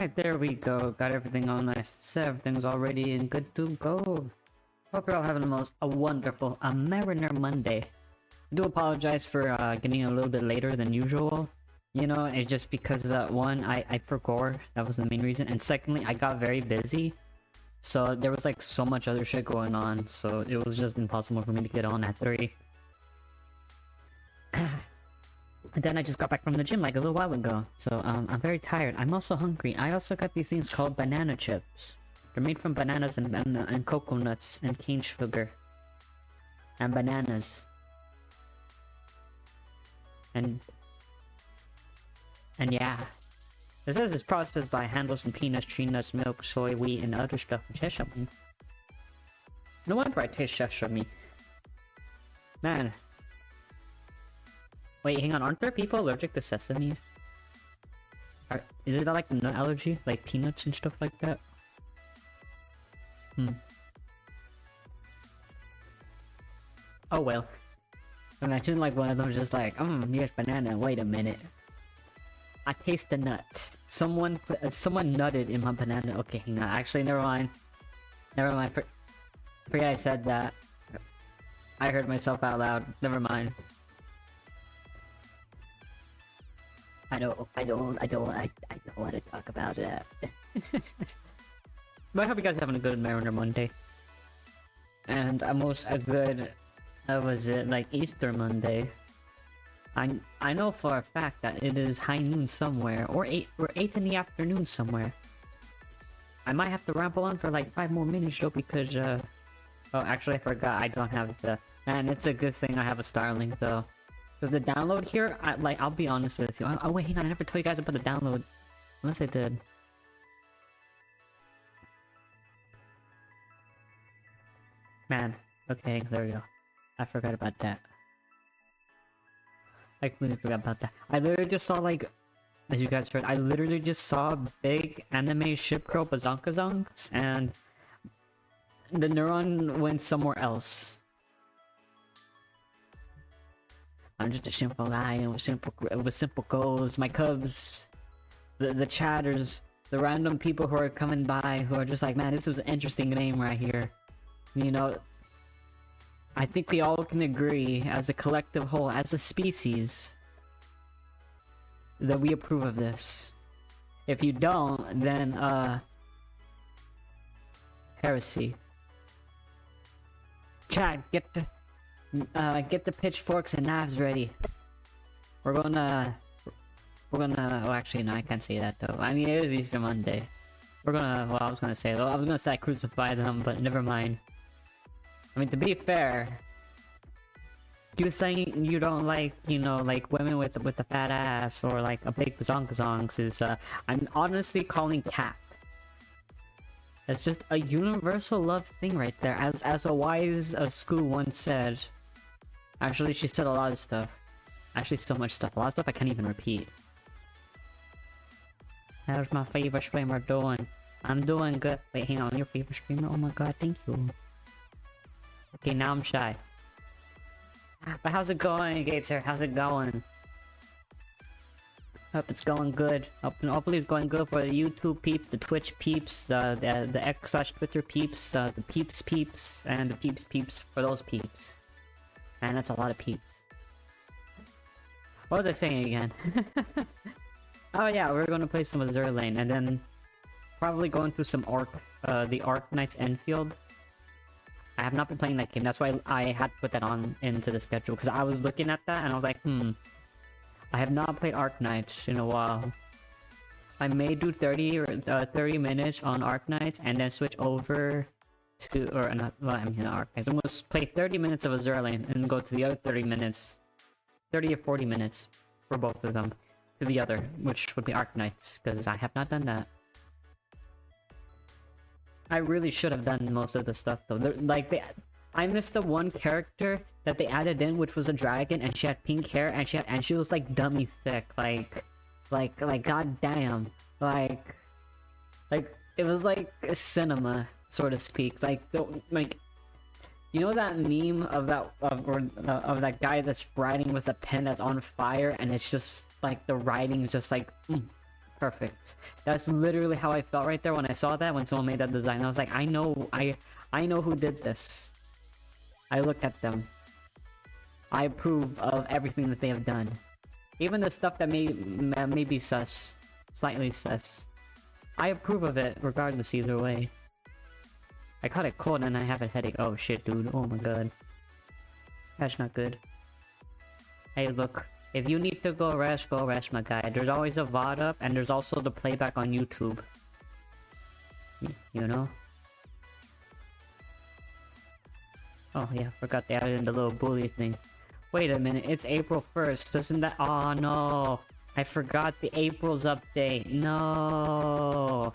Alright, there we go. Got everything all nice. Set everything's all ready and good to go. Hope you're all having a wonderful Mariner Monday. I do apologize for getting a little bit later than usual. You know, it's just because one, I forgot, that was the main reason, and secondly, I got very busy. So there was like so much other shit going on, so it was just impossible for me to get on at 3. And then I just got back from the gym like a little while ago, so I'm very tired. I'm also hungry. I also got these things called banana chips. They're made from bananas and cocoa nuts and cane sugar. And bananas. And yeah. It says it's processed by handles from peanuts, tree nuts, milk, soy, wheat, and other stuff from sesame. No wonder I taste sesame. Man. Wait, hang on, aren't there people allergic to sesame? Is it like a nut allergy? Like peanuts and stuff like that? Oh well. Imagine like one of them just like, here's banana, wait a minute. I taste the nut. Someone nutted in my banana. Okay, hang on, actually never mind. Forget I said that. I heard myself out loud, never mind. I don't want to talk about that. But I hope you guys are having a good Mariner Monday. And almost a good, was it, like Easter Monday. I know for a fact that it is high noon somewhere, or 8 in the afternoon somewhere. I might have to ramble on for like 5 more minutes though, because oh, actually I forgot I don't have the, and it's a good thing I have a Starlink though. So the download here, I'll be honest with you. Oh wait, hang on, I never told you guys about the download. Unless I did. Man, okay, there we go. I forgot about that. I completely forgot about that. I literally just saw like, as you guys heard, I literally just saw big anime ship girl bazonkazongs, and the neuron went somewhere else. I'm just a simple lion with simple goals. My cubs, the chatters, the random people who are coming by who are just like, man, this is an interesting name right here. You know, I think we all can agree as a collective whole, as a species, that we approve of this. If you don't, then heresy. Chad, get the pitchforks and knives ready. We're gonna, oh actually no, I can't say that though. I mean, it is Easter Monday. Well, I was gonna say crucify them, but never mind. I mean, to be fair, you saying you don't like, you know, like women with the fat ass or like a big bazonkazongs is, I'm honestly calling cap. It's just a universal love thing right there, as a wise school once said. Actually, she said a lot of stuff. Actually, so much stuff. A lot of stuff I can't even repeat. How's my favorite streamer doing? I'm doing good. Wait, hang on, your favorite streamer? Oh my god, thank you. Okay, now I'm shy. But how's it going, Gateser? How's it going? Hope it's going good. Hopefully it's going good for the YouTube peeps, the Twitch peeps, the X/Twitter peeps, the peeps, and the peeps for those peeps. Man, that's a lot of peeps. What was I saying again? Oh yeah, we're gonna play some Azure Lane, and then probably going through some the Arc Knights Enfield. I have not been playing that game, that's why I had to put that on into the schedule, because I was looking at that and I was like, I have not played Arc Knights in a while. I may do 30 minutes on Arc Knights and then switch over to, or not, well, I mean Arc Knights. I'm gonna play 30 minutes of Azure Lane and go to the other 30 minutes. 30 or 40 minutes for both of them to the other, which would be Arc Knights, because I have not done that. I really should have done most of the stuff though. I missed the one character that they added in, which was a dragon, and she had pink hair, and she was like dummy thick, like goddamn, like it was like a cinema, so to speak. You know that meme of that guy that's writing with a pen that's on fire, and it's just like the writing is just like perfect. That's literally how I felt right there when I saw that, when someone made that design. I was like, I know who did this. I looked at them. I approve of everything that they have done. Even the stuff that may be sus. Slightly sus. I approve of it regardless either way. I caught a cold and I have a headache. Oh shit, dude. Oh my god. That's not good. Hey, look. If you need to go rest, my guy. There's always a VOD up, and there's also the playback on YouTube. You know? Oh yeah, forgot they added in the little bully thing. Wait a minute, it's April 1st, isn't that— oh no! I forgot the April's update, no!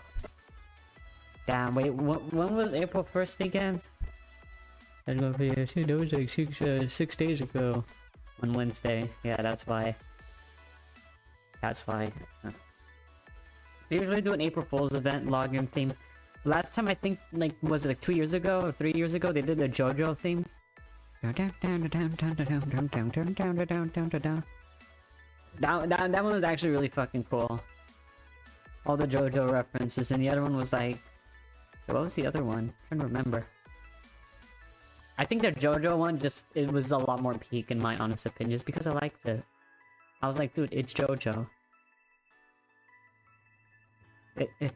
Damn, wait, when was April 1st again? I don't know, that was like 6 days ago. On Wednesday, yeah, that's why. That's why. They usually do an April Fool's event login theme. Last time I think, like, was it like 2 years ago or 3 years ago? They did the JoJo theme. That one was actually really fucking cool. All the JoJo references, and the other one was like, what was the other one? I'm trying to remember. I think the JoJo one it was a lot more peak in my honest opinion, just because I liked it. I was like, dude, it's JoJo. The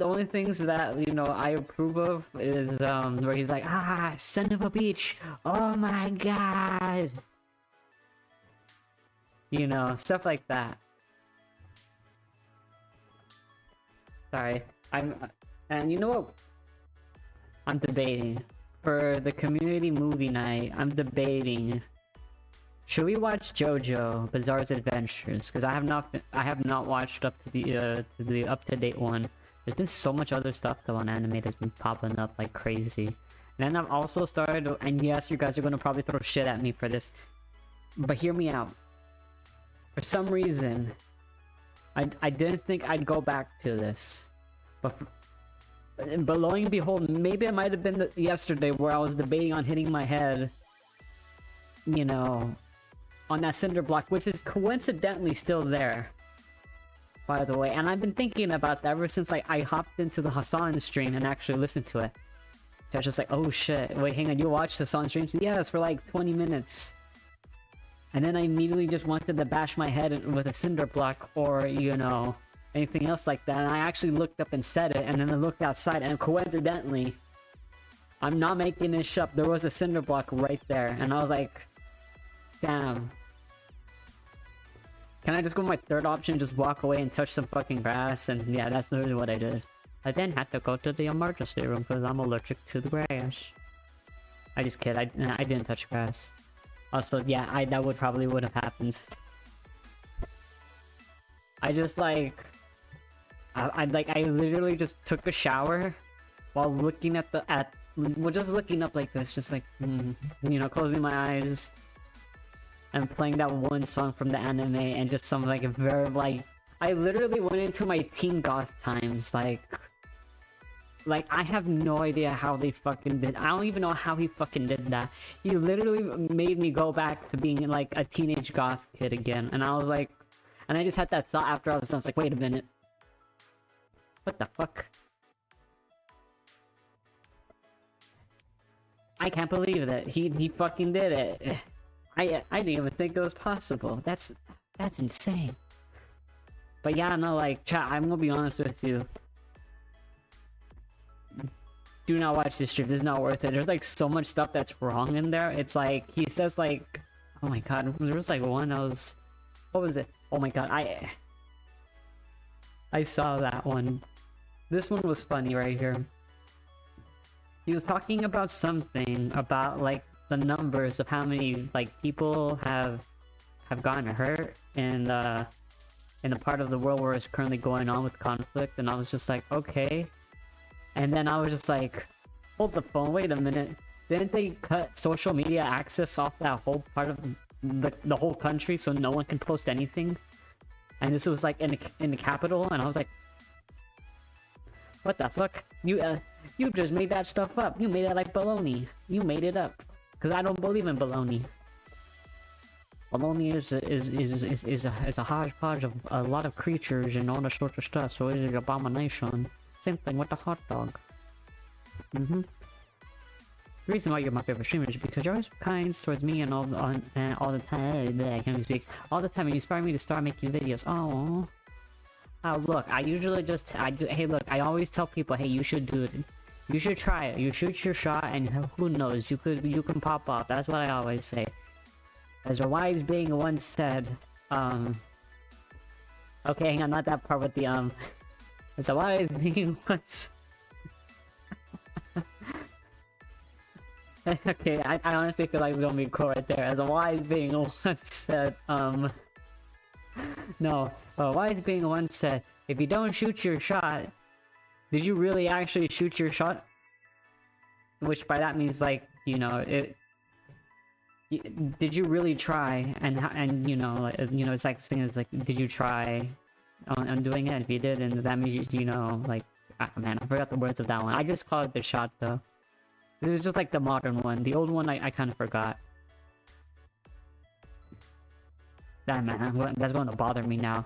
only things that, you know, I approve of is where he's like, ah, son of a bitch, oh my god, you know, stuff like that. Sorry, and you know what? I'm debating. For the community movie night, I'm debating, should we watch JoJo Bizarre's Adventures? Because I have not watched up to the up-to-date one. There's been so much other stuff though on anime that's been popping up like crazy. And then I've also started, and yes, you guys are gonna probably throw shit at me for this, but hear me out. For some reason, I didn't think I'd go back to this, but lo and behold, maybe it might have been yesterday where I was debating on hitting my head, you know, on that cinder block, which is coincidentally still there, by the way. And I've been thinking about that ever since I hopped into the Hassan stream and actually listened to it. I was just like, oh shit, wait, hang on, you watched Hassan streams? Yes, for like 20 minutes. And then I immediately just wanted to bash my head with a cinder block or, you know, anything else like that, and I actually looked up and said it, and then I looked outside, and coincidentally, I'm not making this up, there was a cinder block right there, and I was like, damn. Can I just go with my third option, just walk away and touch some fucking grass? And yeah, that's literally what I did. I then had to go to the emergency room because I'm allergic to the grass. I just kid, I didn't touch grass. Also, yeah, that would have happened. I just like... I literally just took a shower while looking at just looking up like this, just like, you know, closing my eyes and playing that one song from the anime and just some like very like, I literally went into my teen goth times, like I have no idea how they fucking did. I don't even know how he fucking did that. He literally made me go back to being like a teenage goth kid again, and I was like, and I just had that thought after I was like, wait a minute. What the fuck? I can't believe that he fucking did it. I didn't even think it was possible. That's insane. But yeah, no, like, chat, I'm gonna be honest with you. Do not watch this stream. This is not worth it. There's like so much stuff that's wrong in there. It's like he says like, oh my god, there was like one I was, what was it? Oh my god, I saw that one. This one was funny right here. He was talking about something about like the numbers of how many like people have gotten hurt in the part of the world where it's currently going on with conflict, and I was just like, okay. And then I was just like, hold the phone, wait a minute. Didn't they cut social media access off that whole part of the whole country so no one can post anything? And this was like in the capital, and I was like, what the fuck? You just made that stuff up. You made it like baloney. You made it up. Cause I don't believe in baloney. Bologna is a hodgepodge of a lot of creatures and all the sorts of stuff, so it is an abomination. Same thing with the hot dog. The reason why you're my favorite streamer is because you're always kind towards me and all the time. I can't even speak. All the time, and you inspire me to start making videos. Oh, look, I usually just hey, look, I always tell people, hey, you should do it. You should try it. You shoot your shot, and who knows, you can pop off. That's what I always say. As a wise being once said, okay, hang on, not that part with the As a wise being once. Okay, I honestly feel like we're gonna be cool right there. As a wise being once said, no, a wise being once said, if you don't shoot your shot, did you really actually shoot your shot? Which by that means, like, you know, did you really try? And you know, it's like this thing is like, did you try on doing it? If you did, and that means you know, like, man, I forgot the words of that one. I just called it the shot though. This is just like the modern one. The old one I kind of forgot. Damn, man, that's going to bother me now.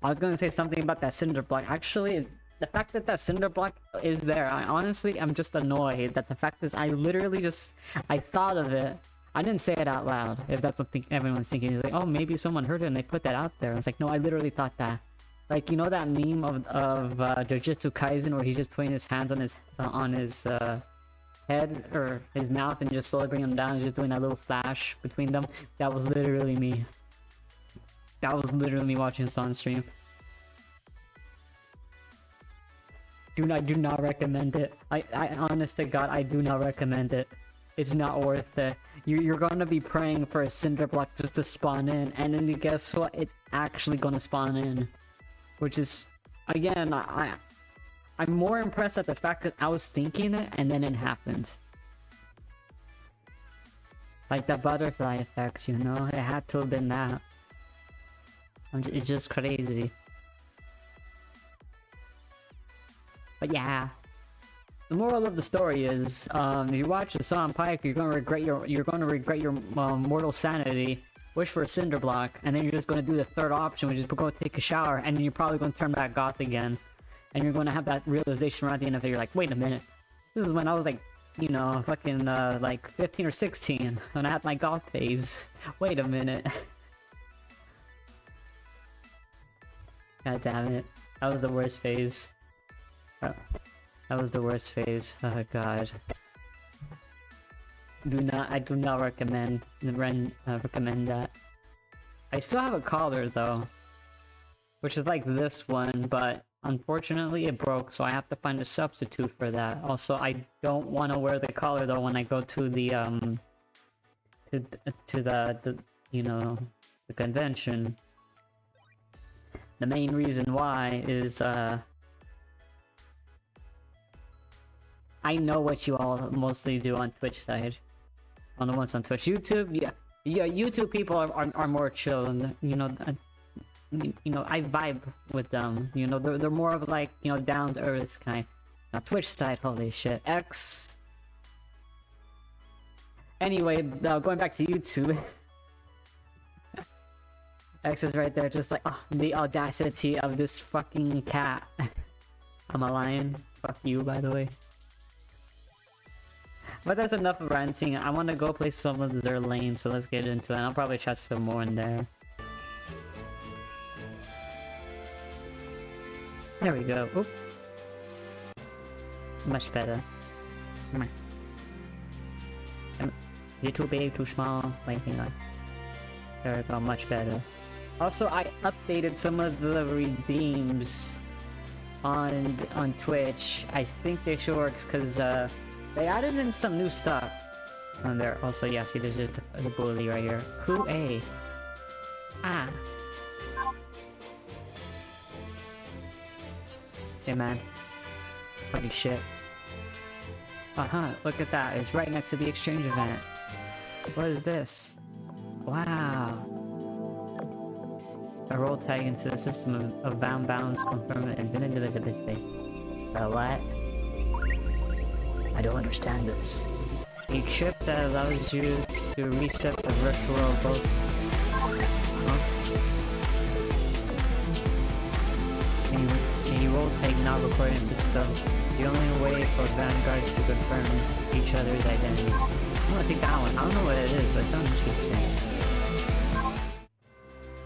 I was going to say something about that cinder block. Actually, the fact that that cinder block is there, I honestly am just annoyed that the fact is I literally just, I thought of it. I didn't say it out loud, if that's something everyone's thinking. It's like, oh, maybe someone heard it and they put that out there. I was like, no, I literally thought that. Like, you know that meme of Jujutsu Kaisen where he's just putting his hands on his head or his mouth and just slowly bringing them down and just doing that little flash between them? That was literally me. That was literally me watching this on stream. Do not recommend it. I honest to God, I do not recommend it. It's not worth it. You're gonna be praying for a cinder block just to spawn in, and then guess what? It's actually gonna spawn in. Which is, again, I'm more impressed at the fact that I was thinking it and then it happens. Like the butterfly effects, you know? It had to have been that. It's just crazy. But yeah. The moral of the story is, if you watch the Song Pike, you're gonna regret your mortal sanity. Wish for a cinder block, and then you're just going to do the third option, which is go take a shower, and then you're probably going to turn back goth again. And you're going to have that realization right at the end of it. You're like, wait a minute. This is when I was like, you know, fucking like 15 or 16, when I had my goth phase. Wait a minute. God damn it. That was the worst phase. That was the worst phase. Oh god. I do not recommend that. I still have a collar though, which is like this one, but unfortunately it broke, so I have to find a substitute for that. Also, I don't want to wear the collar though when I go to the the you know, the convention. The main reason why is I know what you all mostly do on Twitch side. On the ones on Twitch. YouTube, yeah, YouTube people are more chill, and you know, I vibe with them. You know, they're more of like, you know, down to earth kind. Now Twitch side, holy shit. X. Anyway, going back to YouTube. X is right there, just like, oh, the audacity of this fucking cat. I'm a lion. Fuck you, by the way. But that's enough of ranting. I want to go play some of their lane, so let's get into it. I'll probably chat some more in there. There we go. Oop. Much better. Come on. Is it too big, too small? Wait, hang on. There we go, much better. Also, I updated some of the redeems on Twitch. I think they should work because they added in some new stuff on there. Also, yeah, see, there's the bully right here. Who A? Ah. Hey, man. Holy shit. Look at that. It's right next to the exchange event. What is this? Wow. A roll tag into the system of bounds confirm invisibility. What? I don't understand this. A chip that allows you to reset the virtual both. Huh? A roll-take not recording system. The only way for vanguards to confirm each other's identity. I'm gonna take that one. I don't know what it is, but it sounds interesting.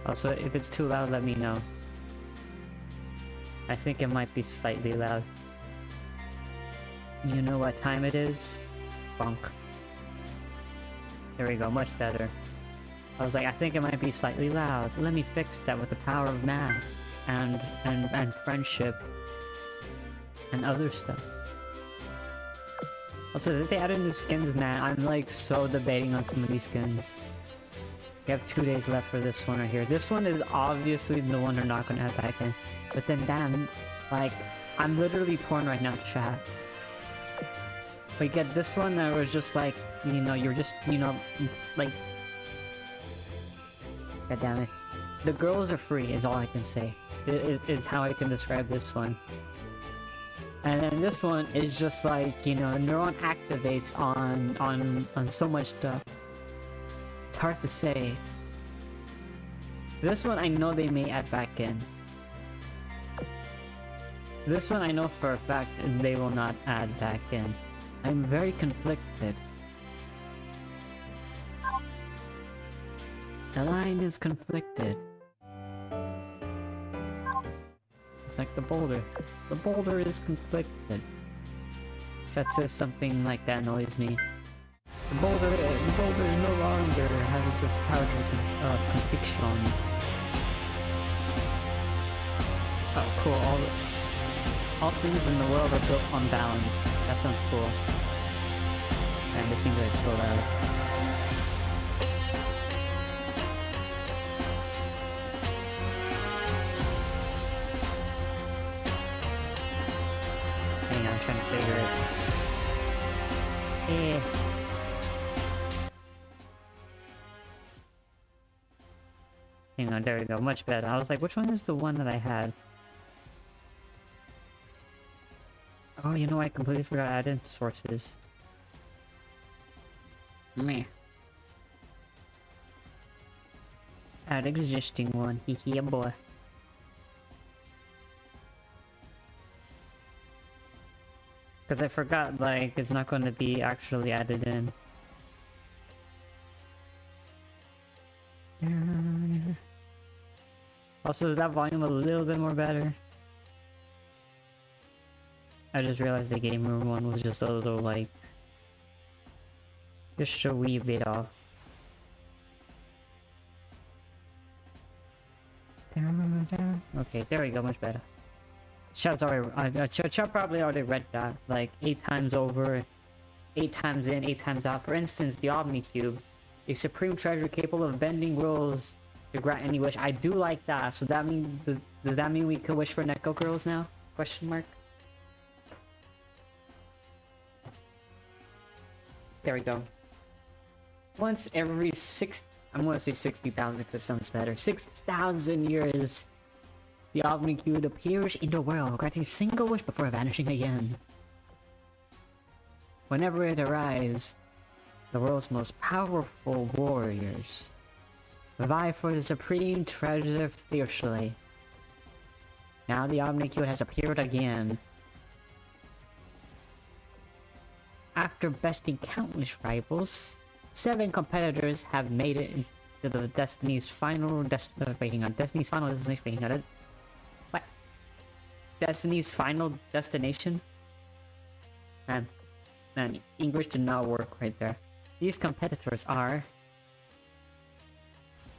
Also, if it's too loud, let me know. I think it might be slightly loud. You know what time it is? Bunk. There we go, much better. I was like, I think it might be slightly loud. Let me fix that with the power of math and friendship and other stuff. Also, did they added new skins, man? I'm like so debating on some of these skins. We have 2 days left for this one right here. This one is obviously the one they're not gonna add back in. But then damn, like, I'm literally torn right now, chat. We get this one that was just like, you know, you're just, you know, like... God damn it. The girls are free is all I can say. It's how I can describe this one. And then this one is just like, you know, neuron activates on so much stuff. It's hard to say. This one I know they may add back in. This one I know for a fact they will not add back in. I'm very conflicted. The line is conflicted. It's like the boulder. The boulder is conflicted. That says something like that annoys me. The boulder no longer has the power of conviction. Oh, cool. All things in the world are built on balance. That sounds cool. And this seems like it's so loud. Hang on, I'm trying to figure it. Hang on, there we go. Much better. I was like, which one is the one that I had? Oh, you know, I completely forgot to add in sources. Meh. Add existing one. Hee boy. Because I forgot, like, it's not going to be actually added in. Also, is that volume a little bit more better? I just realized the game room one was just a little, like... just a wee bit off. Okay, there we go, much better. Chat's already, chat probably already read that, like, 8 times over, 8 times in, 8 times out. For instance, the Omnicube, a supreme treasure capable of bending worlds to grant any wish. I do like that, so that means, does that mean we can wish for Neko girls now? Question mark? There we go. Once every I'm gonna say 60,000 because it sounds better. 6,000 years, the Omnicube appears in the world, granting a single wish before vanishing again. Whenever it arrives, the world's most powerful warriors vie for the supreme treasure fiercely. Now the Omnicube has appeared again. After besting countless rivals, 7 competitors have made it to the Destiny's final destination. What? Destiny's final destination? Man, English did not work right there. These competitors are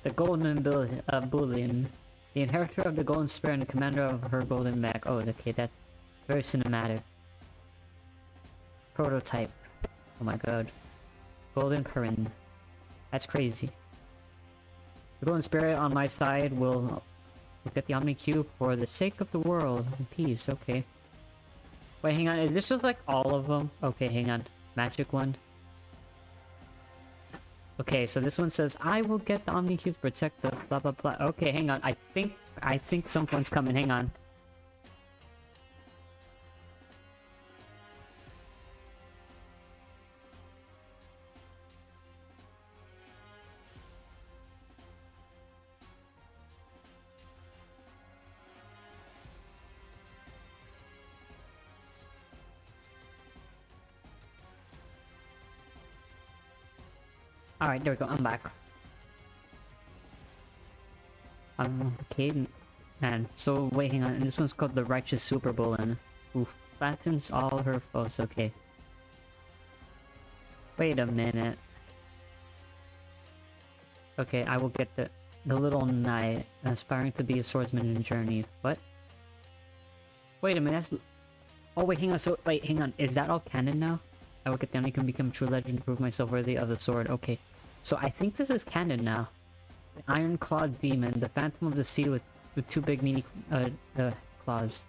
the Golden Bullion, the inheritor of the Golden Spear and the commander of her Golden Mech. Oh, okay, that's very cinematic. Prototype. Oh my god. Golden Perrin. That's crazy. The Golden Spirit on my side will get the Omnicube for the sake of the world and peace. Okay. Wait, hang on. Is this just like all of them? Okay, hang on. Magic one. Okay, so this one says, I will get the Omnicube to protect the blah blah blah. Okay, hang on. I think someone's coming. Hang on. Alright, there we go, I'm back. Okay, man, so wait, hang on, and this one's called the Righteous Super Bullen, who flattens all her foes, okay. Wait a minute. Okay, I will get the little knight, aspiring to be a swordsman in journey. What? Wait a minute, that's... Oh wait, hang on, so, wait, hang on, is that all canon now? I will get down, I can become a true legend to prove myself worthy of the sword, okay. So I think this is canon now. The Iron-Clawed Demon, the Phantom of the Sea with two big meaty, claws.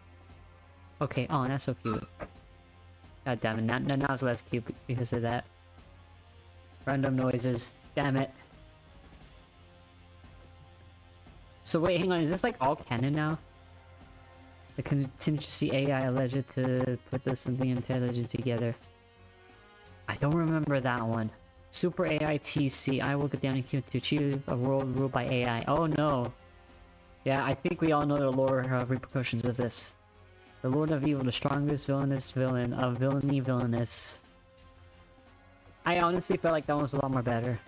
Okay, oh, that's so cute. God damn it, now it's less cute because of that. Random noises, damn it. So wait, hang on, is this like all canon now? The contingency AI alleged to put this and the intelligent together. I don't remember that one. Super AI TC, I will get down and to achieve a world ruled by AI. Oh no! Yeah, I think we all know the lore repercussions of this. The Lord of Evil, the strongest villainous villain of villainy villainous. I honestly felt like that one was a lot more better.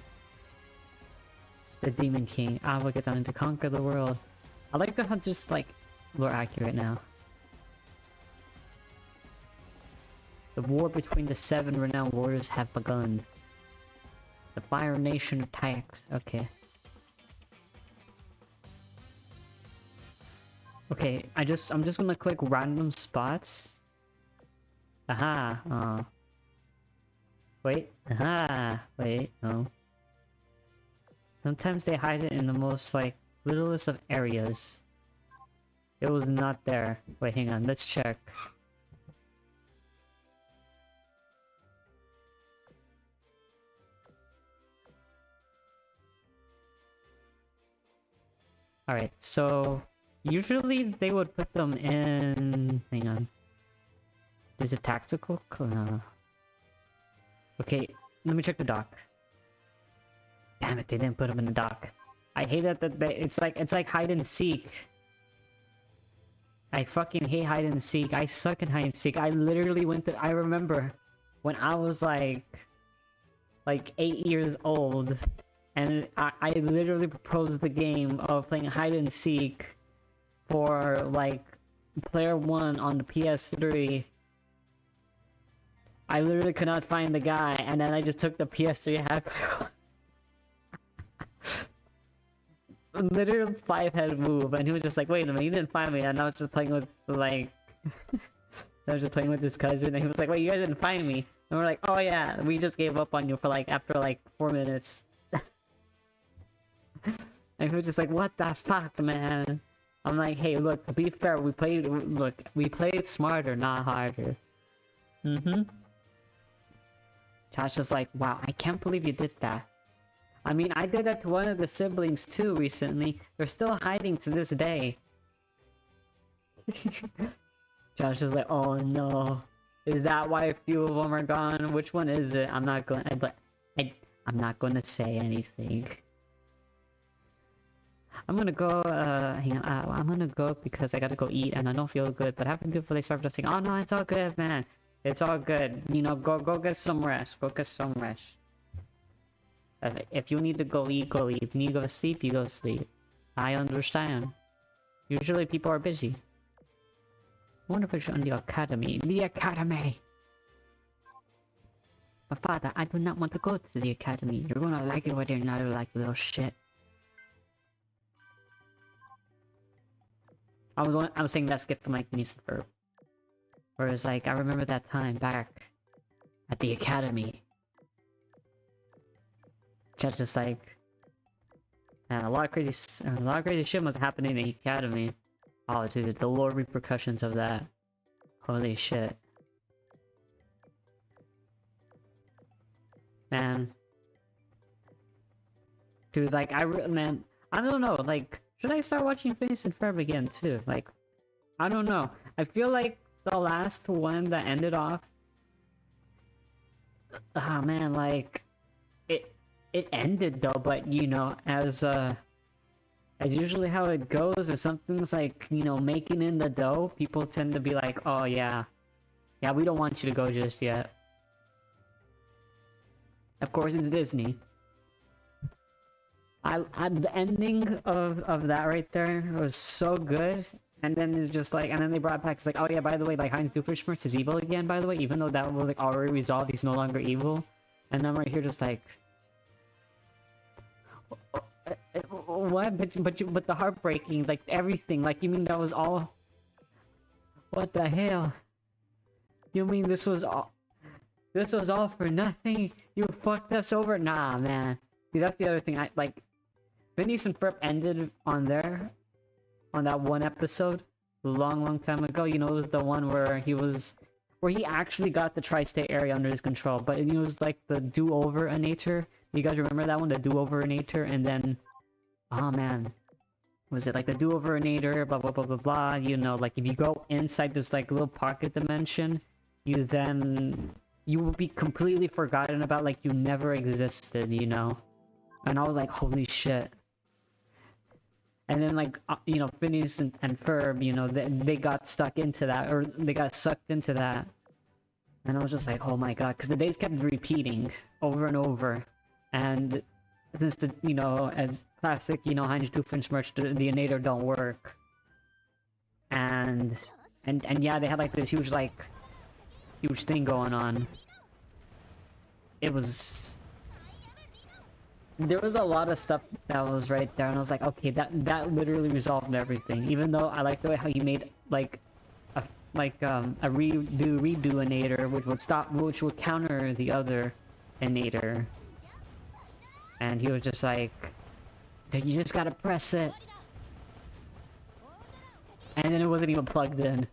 The Demon King, I will get down to conquer the world. I like the hunt just like lore accurate now. The war between the 7 renowned warriors have begun. The Fire Nation attacks. Okay. Okay, I'm just gonna click random spots. Aha. Wait. Aha. Wait. No. Sometimes they hide it in the most like littlest of areas. It was not there. Wait, hang on. Let's check. Alright, so usually they would put them in... Hang on. Is it tactical? Okay, let me check the dock. Damn it, they didn't put them in the dock. I hate that it's like hide and seek. I fucking hate hide and seek. I suck at hide and seek. I literally went to... I remember when I was like 8 years old. And I literally proposed the game of playing hide and seek for like player 1 on the PS3. I literally could not find the guy, and then I just took the PS3 hack. Literal 5-head move, and he was just like, wait a minute, you didn't find me, and I was just playing with like I was just playing with his cousin, and he was like, wait, you guys didn't find me. And we're like, oh yeah, we just gave up on you for like after like 4 minutes. And he was just like, what the fuck, man? I'm like, hey, look, to be fair, we played smarter, not harder. Josh is like, wow, I can't believe you did that. I mean, I did that to one of the siblings too recently. They're still hiding to this day. Josh is like, oh no. Is that why a few of them are gone? Which one is it? I'm not going to say anything. I'm gonna go, hang on, I'm gonna go because I gotta go eat and I don't feel good, but having good before they start just saying, oh no, it's all good, man. It's all good. You know, go get some rest. Go get some rest. If you need to go eat, go eat. If you need to go to sleep, you go sleep. I understand. Usually people are busy. I wonder if you're in the academy. The academy! But father, I do not want to go to the academy. You're gonna like it whether you're not like little shit. I was saying that skip from like Nice and Verb. Whereas like I remember that time back at the academy. Just like, man, a lot of crazy shit must happen in the academy. Oh dude, the lore repercussions of that. Holy shit. Man. Dude, like man, I don't know, like, should I start watching Phineas and Ferb again too? Like, I don't know. I feel like the last one that ended off, ah man, like it ended though, but you know, as usually how it goes, if something's like, you know, making in the dough, people tend to be like, oh yeah, we don't want you to go just yet. Of course, it's Disney. The ending of that right there was so good. And then it's just like, and then they brought it back. It's like, oh yeah, by the way, like Heinz Doofenshmirtz is evil again. By the way, even though that was like already resolved, he's no longer evil. And I'm right here just like, what? But the heartbreaking, like everything, like you mean that was all? What the hell? You mean this was all? This was all for nothing? You fucked us over? Nah, man. See, that's the other thing. I like. Phineas and Ferb ended on there, on that one episode, long time ago. You know, it was the one where he actually got the tri-state area under his control. But it was like the do-over-inator. You guys remember that one, the do-over-inator? And then, oh man, was it like the do-over-inator? Blah blah blah blah blah. You know, like if you go inside this like little pocket dimension, you will be completely forgotten about, like you never existed. You know, and I was like, holy shit. And then, like, you know, Phineas and Ferb, you know, they got stuck into that, or they got sucked into that. And I was just like, oh my god, because the days kept repeating over and over. And since the, you know, as classic, you know, Heinz Doofenshmirtz, the Inator don't work. And yeah, they had like this huge thing going on. It was... There was a lot of stuff that was right there, and I was like, okay, that literally resolved everything. Even though I like the way how you made like a redo Inator, which would counter the other Inator. And he was just like, you just gotta press it. And then it wasn't even plugged in.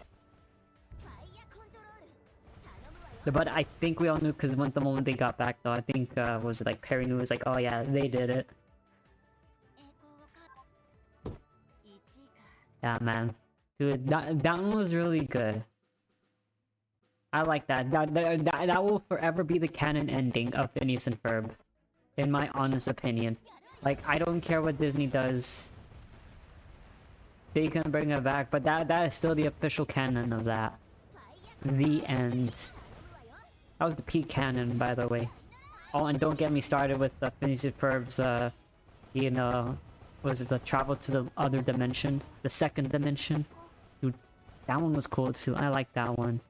But I think we all knew, because the moment they got back though, I think, was it like Perry knew, was like, oh yeah, they did it. Yeah, man. Dude, that one was really good. I like that. That will forever be the canon ending of Phineas and Ferb. In my honest opinion. Like, I don't care what Disney does. They can bring it back, but that is still the official canon of that. The end. That was the peak canon, by the way. Oh, and don't get me started with the Phineas and Ferb's, you know, was it the travel to the other dimension? The second dimension? Dude, that one was cool too. I like that one.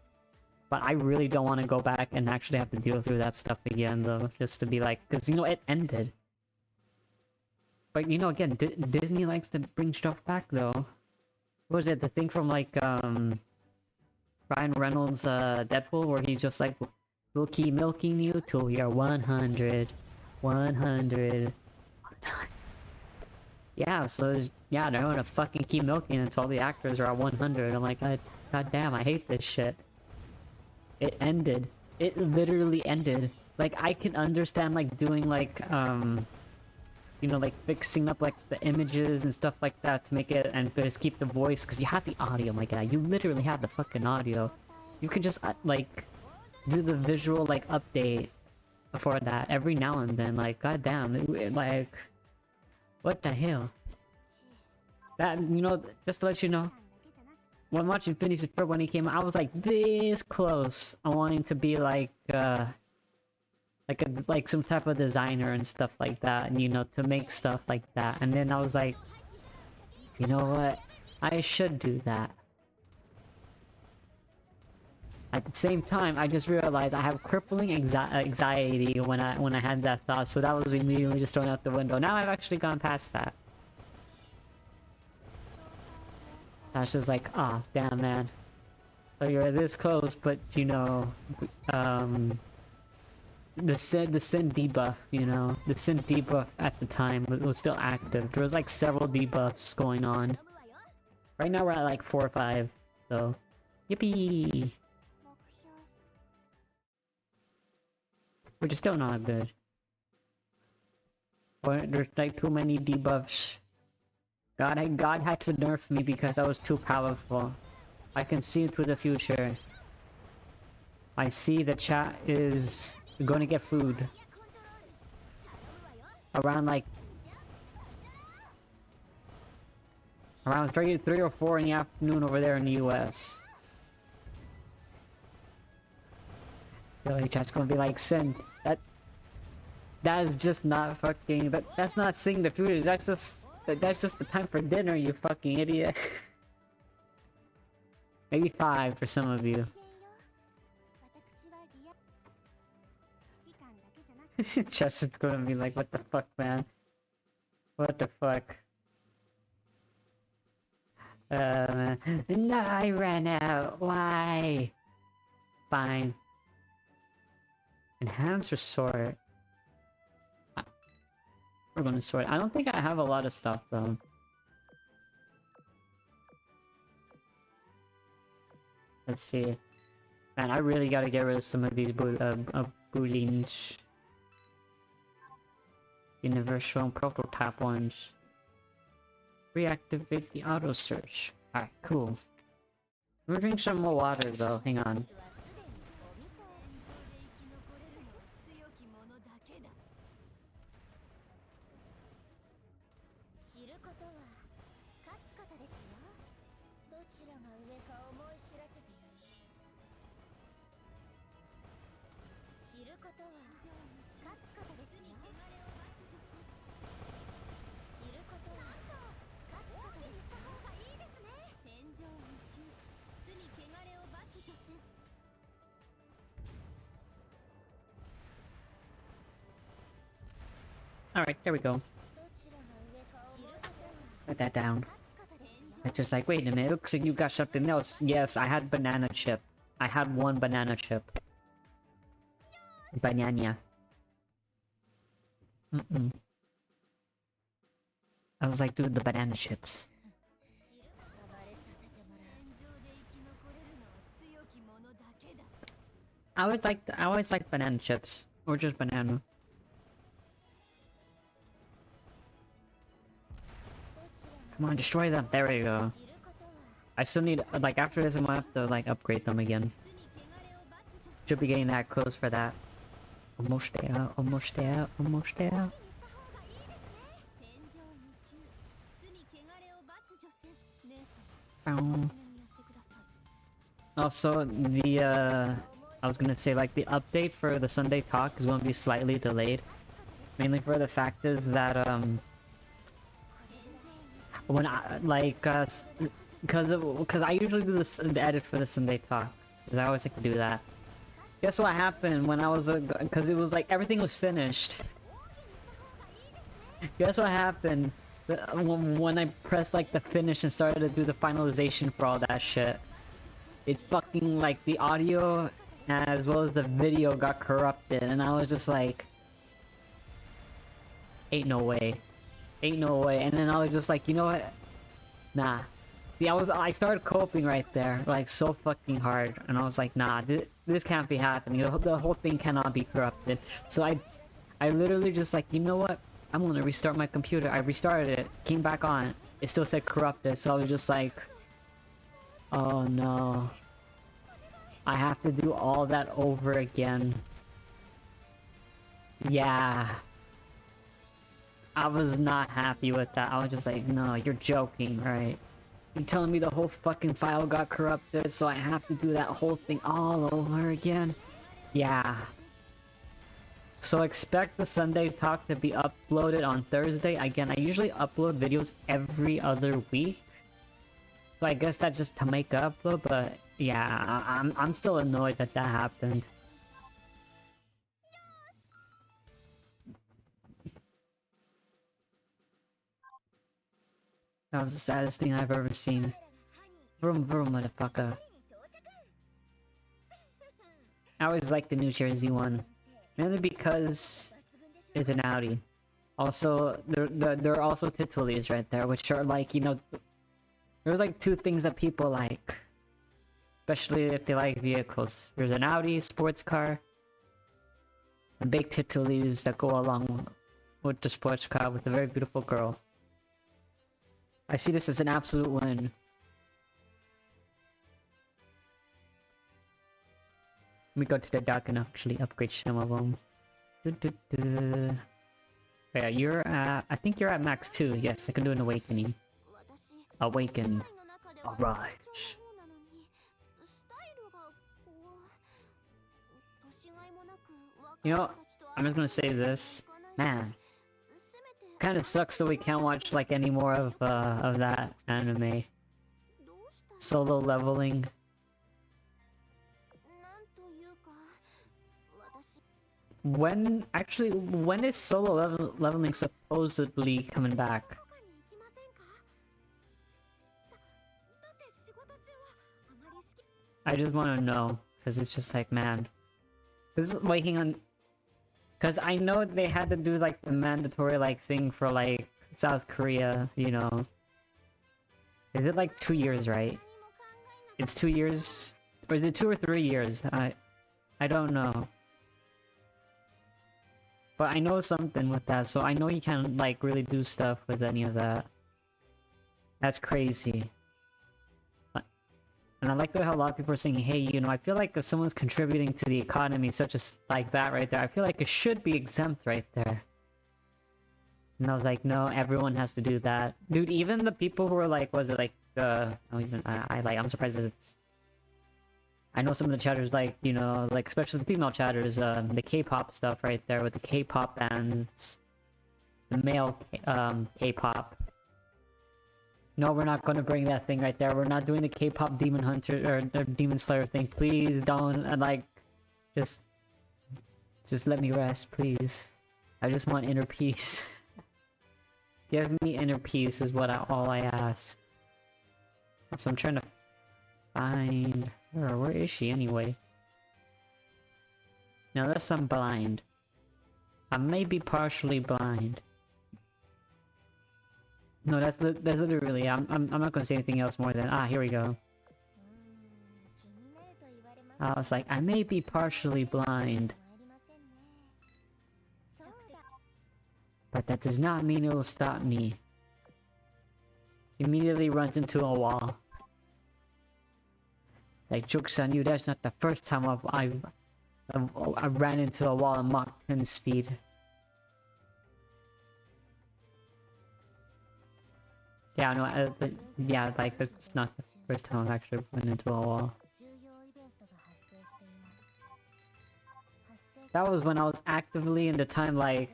But I really don't want to go back and actually have to deal through that stuff again, though. Just to be like, because, you know, it ended. But, you know, again, Disney likes to bring stuff back, though. What was it? The thing from, like, Ryan Reynolds' Deadpool, where he's just like, we'll keep milking you till you're 100. 100. Yeah, so, yeah, they're gonna fucking keep milking until all the actors are at 100. I'm like, god damn, I hate this shit. It ended. It literally ended. Like, I can understand, like, doing, like, you know, like, fixing up, like, the images and stuff like that to make it, and just keep the voice, because you have the audio, my guy. You literally have the fucking audio. You can just, like, do the visual, like, update for that every now and then. Like, goddamn, like, what the hell? That, you know, just to let you know, when watching Phineas and Ferb when he came out, I was like this close on wanting to be like some type of designer and stuff like that, and you know, to make stuff like that. And then I was like, you know what? I should do that. At the same time, I just realized I have crippling anxiety when I had that thought, so that was immediately just thrown out the window. Now I've actually gone past that. I was just like, ah, oh, damn, man. So you're this close, but you know, the sin debuff, you know, the sin debuff at the time was still active. There was like several debuffs going on. Right now we're at like 4 or 5, so yippee! Which is still not good. But there's like too many debuffs. God had to nerf me because I was too powerful. I can see into the future. I see the chat is going to get food. Around like... around 3 or 4 in the afternoon over there in the US. Yo, chat's gonna be like, Sin, that... That is just not fucking. That's not seeing the future. That's just the time for dinner, you fucking idiot. Maybe 5 for some of you. Just gonna be like, what the fuck, man? What the fuck? No, I ran out. Why? Fine. Enhance or sort? We're gonna sort. I don't think I have a lot of stuff though. Let's see. Man, I really gotta get rid of some of these boolings. Universal and prototype ones. Reactivate the auto search. Alright, cool. I'm gonna drink some more water though, hang on. Alright, there we go. Put that down. It's just like, wait a minute, looks like you got something else. Yes, I had banana chip. I had one banana chip. Banana. I was like, dude, the banana chips. I always liked banana chips. Or just banana. Come on, destroy them. There we go. I still need, like, after this I'm gonna have to, like, upgrade them again. Should be getting that close for that. Almost there, almost there, almost there. Also, I was gonna say, like, the update for the Sunday Talk is gonna be slightly delayed. Mainly for the fact is that, when I, like, because I usually do the edit for the Sinday Talk, because I always like to do that. Guess what happened when I was, because it was like everything was finished. Guess what happened when I pressed like the finish and started to do the finalization for all that shit? It fucking, like, the audio as well as the video got corrupted, and I was just like, ain't no way. Ain't no way. And then I was just like, you know what? Nah. See, I started coping right there, like, so fucking hard, and I was like, nah, this can't be happening. The whole thing cannot be corrupted. So I literally just like, you know what? I'm gonna restart my computer. I restarted it, came back on. It still said corrupted, so I was just like, oh no. I have to do all that over again. Yeah. I was not happy with that. I was just like, no, you're joking, right? You're telling me the whole fucking file got corrupted, so I have to do that whole thing all over again? Yeah. So expect the Sunday Talk to be uploaded on Thursday. Again, I usually upload videos every other week. So I guess that's just to make up, but yeah, I'm still annoyed that that happened. That was the saddest thing I've ever seen. Vroom vroom, motherfucker. I always like the New Jersey one. Mainly because it's an Audi. Also, there are also Titulis right there, which are like, you know... There's like two things that people like. Especially if they like vehicles. There's an Audi sports car. And big Titulis that go along with the sports car with a very beautiful girl. I see this as an absolute win. Let me go to the dock and actually upgrade some of them. Yeah, you're at... I think you're at max 2. Yes, I can do an awakening. Awaken. Alright. You know, I'm just gonna say this. Man, kind of sucks that we can't watch like any more of that anime. Solo leveling. When is solo leveling supposedly coming back? I just want to know, because it's just like, man, this is waiting on. Because I know they had to do like the mandatory like thing for like South Korea, you know. Is it like 2 years, right? It's 2 years, or is it 2 or 3 years? I don't know. But I know something with that, so I know you can't like really do stuff with any of that. That's crazy. And I like how a lot of people are saying, hey, you know, I feel like if someone's contributing to the economy, such as like that right there, I feel like it should be exempt right there. And I was like, no, everyone has to do that. Dude, even the people who are like, was it like, I'm surprised that it's... I know some of the chatters like, you know, like, especially the female chatters, the K-pop stuff right there with the K-pop bands. The male, K-pop. No, we're not gonna bring that thing right there. We're not doing the K-pop Demon Hunter or the Demon Slayer thing. Please don't, like, just let me rest, please. I just want inner peace. Give me inner peace is what all I ask. So I'm trying to find her. Where is she anyway? Now unless I'm blind. I may be partially blind. No, that's literally. I'm not gonna say anything else more than here we go. I was like, I may be partially blind, but that does not mean it will stop me. Immediately runs into a wall. Like, joke's on you, that's not the first time I ran into a wall at Mach 10 speed. Yeah, no, yeah, like, it's not the first time I've actually run into a wall. That was when I was actively in the time, like...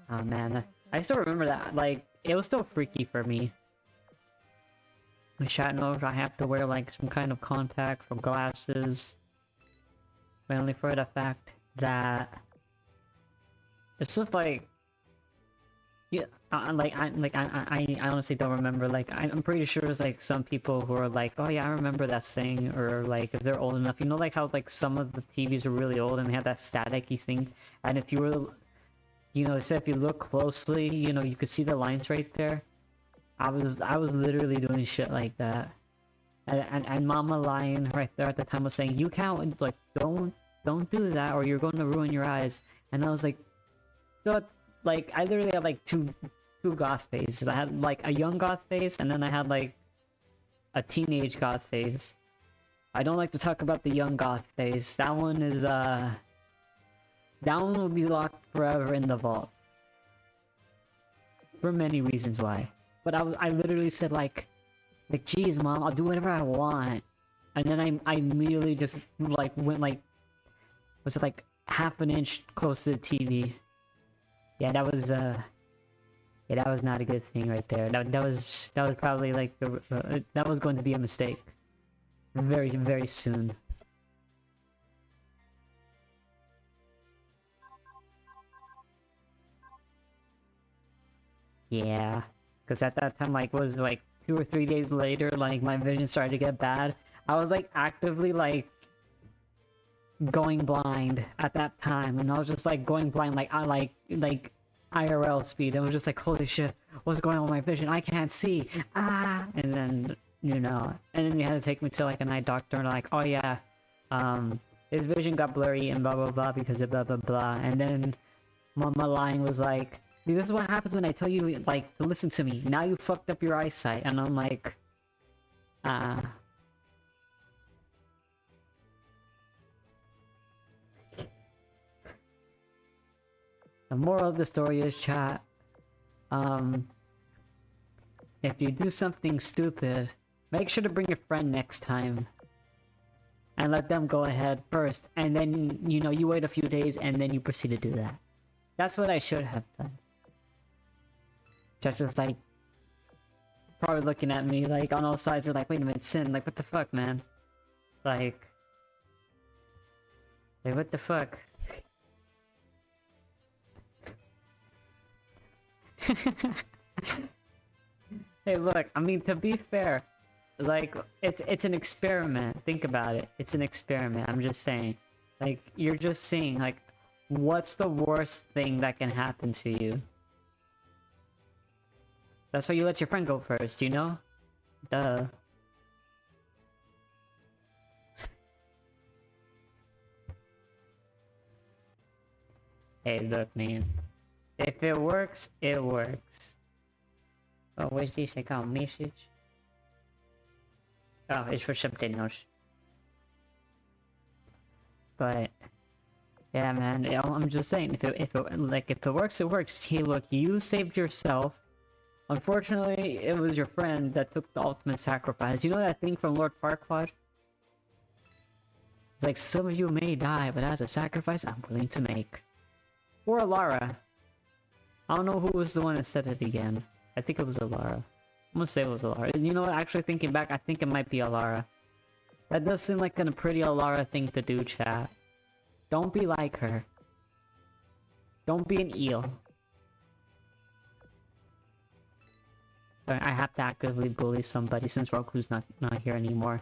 Oh man, I still remember that, like, it was still freaky for me. The chat knows I have to wear, like, some kind of contacts or glasses. But only for the fact that... It's just like... Yeah, I honestly don't remember, like, I'm pretty sure it's like some people who are like, oh yeah, I remember that saying, or like, if they're old enough, you know, like how like some of the TVs are really old and they have that staticky thing, and if you were, you know, they said if you look closely, you know, you could see the lines right there. I was literally doing shit like that, and Mama Lion right there at the time was saying, you can't, like, don't do that or you're going to ruin your eyes, and I was like, so. Like, I literally had, like, two goth phases. I had, like, a young goth phase, and then I had, like, a teenage goth phase. I don't like to talk about the young goth phase. That one is, that one will be locked forever in the vault. For many reasons why. But I literally said, like, geez, Mom, I'll do whatever I want. And then I immediately just, like, went, like, was it, like, half an inch close to the TV. Yeah, that was not a good thing right there. That was probably like that was going to be a mistake. Very, very soon. Yeah, because at that time, like, was like 2 or 3 days later, like my vision started to get bad. I was like actively like going blind at that time, and I was just like going blind, like I like IRL speed. And was just like, holy shit, what's going on with my vision? I can't see. And then, you know, and then they had to take me to like an eye doctor, and like, oh yeah, his vision got blurry and blah blah blah because of blah blah blah. And then Mama Lying was like, this is what happens when I tell you, like, to listen to me. Now you fucked up your eyesight. And I'm like, The moral of the story is, chat, if you do something stupid, make sure to bring your friend next time. and let them go ahead first, and then, you know, you wait a few days and then you proceed to do that. That's what I should have done. Just like, probably looking at me like on all sides, you're like, wait a minute, Sin, like what the fuck, man? Like what the fuck? Hey, look, I mean, to be fair, like, it's an experiment. Think about it. It's an experiment. I'm just saying. Like, you're just seeing, like, what's the worst thing that can happen to you? That's why you let your friend go first, you know? Duh. Hey, look, man. If it works, it works. Oh, where's this? I got a message. Oh, it's for something else. But yeah, man, I'm just saying, if it works, it works. Hey, look, you saved yourself. Unfortunately, it was your friend that took the ultimate sacrifice. You know that thing from Lord Farquaad? It's like, some of you may die, but as a sacrifice, I'm willing to make. Or Alara. I don't know who was the one that said it again. I think it was Alara. I'm gonna say it was Alara. You know what, actually thinking back, I think it might be Alara. That does seem like a pretty Alara thing to do, chat. Don't be like her. Don't be an eel. I have to actively bully somebody since Roku's not here anymore.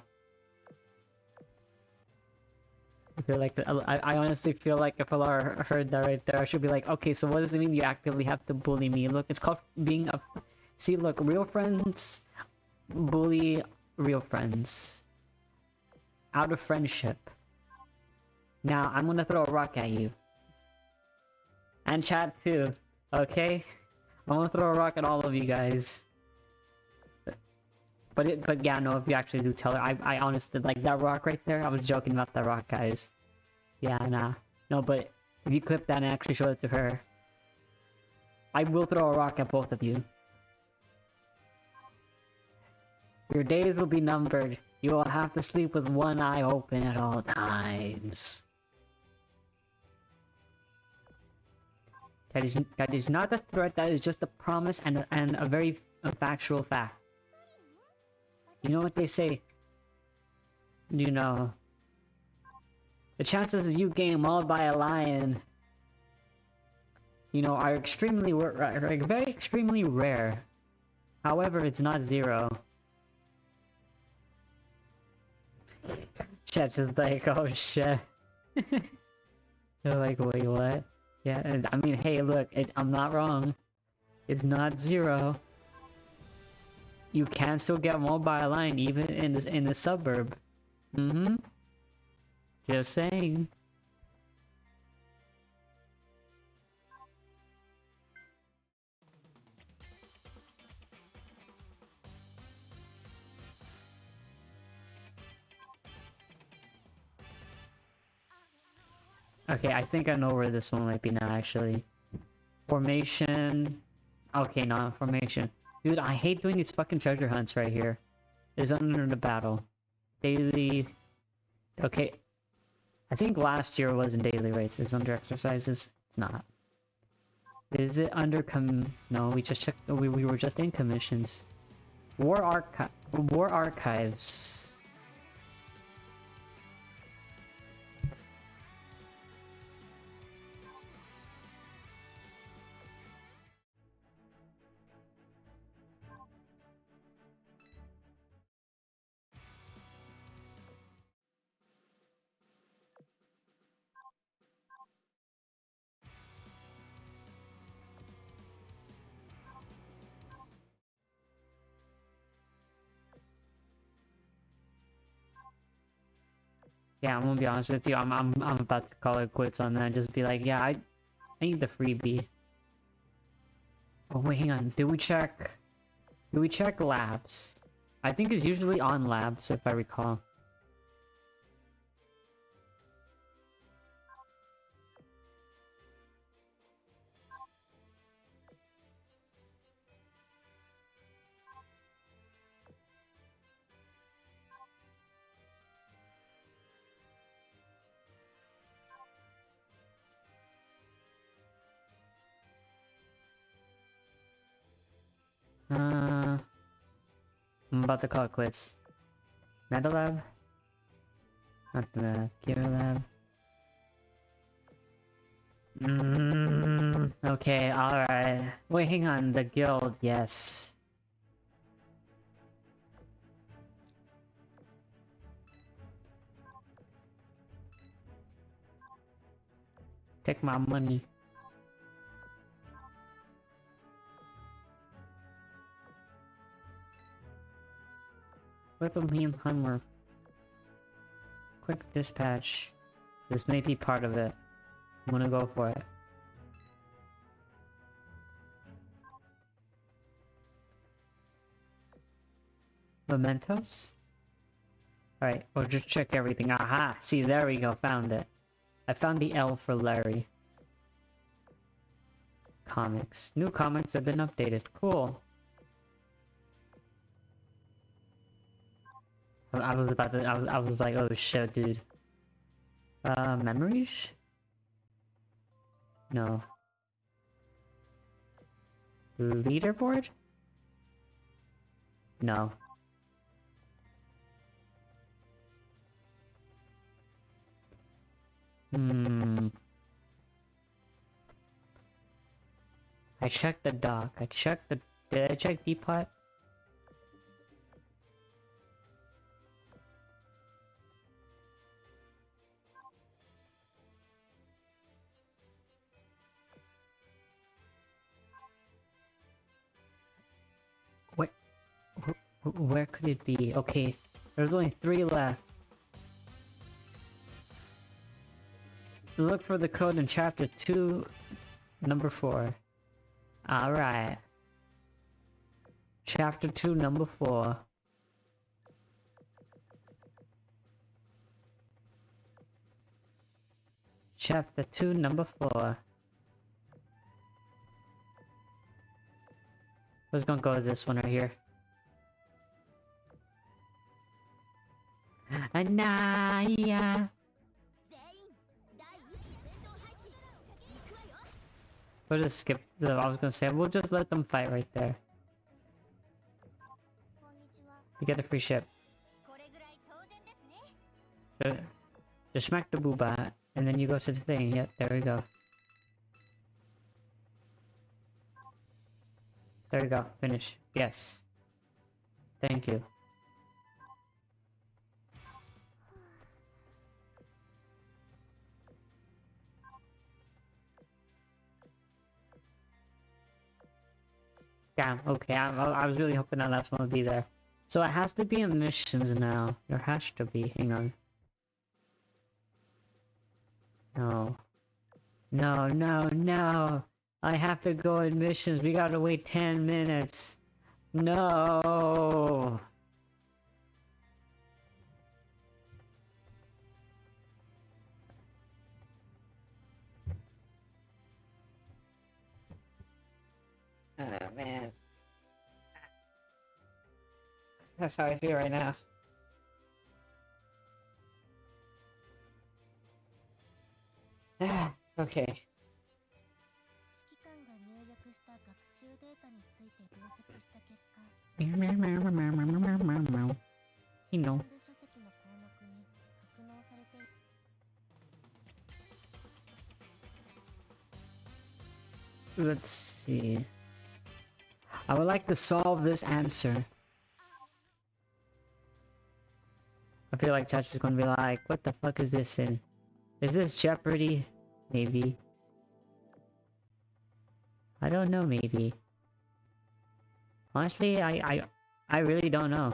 I feel like I honestly feel like if Alara heard that right there, I should be like, okay, so what does it mean you actively have to bully me? Look, it's called being a... See, look, real friends bully real friends. Out of friendship. Now, I'm gonna throw a rock at you. And chat too, okay? I'm gonna throw a rock at all of you guys. But yeah, no, if you actually do tell her, I honestly, like, that rock right there, I was joking about that rock, guys. Yeah, nah. No, but if you clip that and actually show it to her, I will throw a rock at both of you. Your days will be numbered. You will have to sleep with one eye open at all times. That is not a threat, that is just a promise and a very factual fact. You know what they say? You know, the chances of you getting mauled by a lion, you know, are very extremely rare. However, it's not zero. Chat's just like, oh shit. They're like, wait, what? Yeah, I mean, hey, look, I'm not wrong. It's not zero. You can still get mauled by a lion even in the suburb. Mm-hmm. Just saying. Okay, I think I know where this one might be now, actually. Formation... Okay, not formation. Dude, I hate doing these fucking treasure hunts right here. It's under the battle. Daily... Okay. I think last year was in daily rates. It's under exercises. It's not. Is it under No, we just checked... We were just in commissions. War Archives. Yeah, I'm gonna be honest with you. I'm about to call it quits on that. Just be like, yeah, I need the freebie. Oh wait, hang on. Did we check labs? I think it's usually on labs, if I recall. I'm about to call it quits. Metal Lab? Not the Gear Lab. Okay, alright. Wait, hang on. The guild, yes. Take my money. What if me and Hun were... Quick dispatch. This may be part of it. I'm gonna go for it. Mementos? Alright, we'll just check everything. Aha! See, there we go, found it. I found the L for Larry. Comics. New comics have been updated. Cool. I was about to, I was like, oh shit, dude. Memories? No. Leaderboard? No. I checked the dock. I checked the... Did I check Depot? Where could it be? Okay, there's only 3 left. Look for the code in chapter 2, number 4. Alright. Chapter 2, number 4. Chapter 2, number 4. Let's gonna go with this one right here. Anaya. We'll just skip the... I was gonna say, we'll just let them fight right there. You get a free ship. Just smack the booba, and then you go to the thing. Yep, there we go. There we go, finish. Yes. Thank you. Damn, okay, I was really hoping that last one would be there. So it has to be in missions now. There has to be, hang on. No. No, no, no! I have to go in missions, we gotta wait 10 minutes! No! Oh man. That's how I feel right now. Okay. You know. Let's see. I would like to solve this answer. I feel like Josh is gonna be like, what the fuck is this in? Is this Jeopardy? Maybe. I don't know, maybe. Honestly, I really don't know.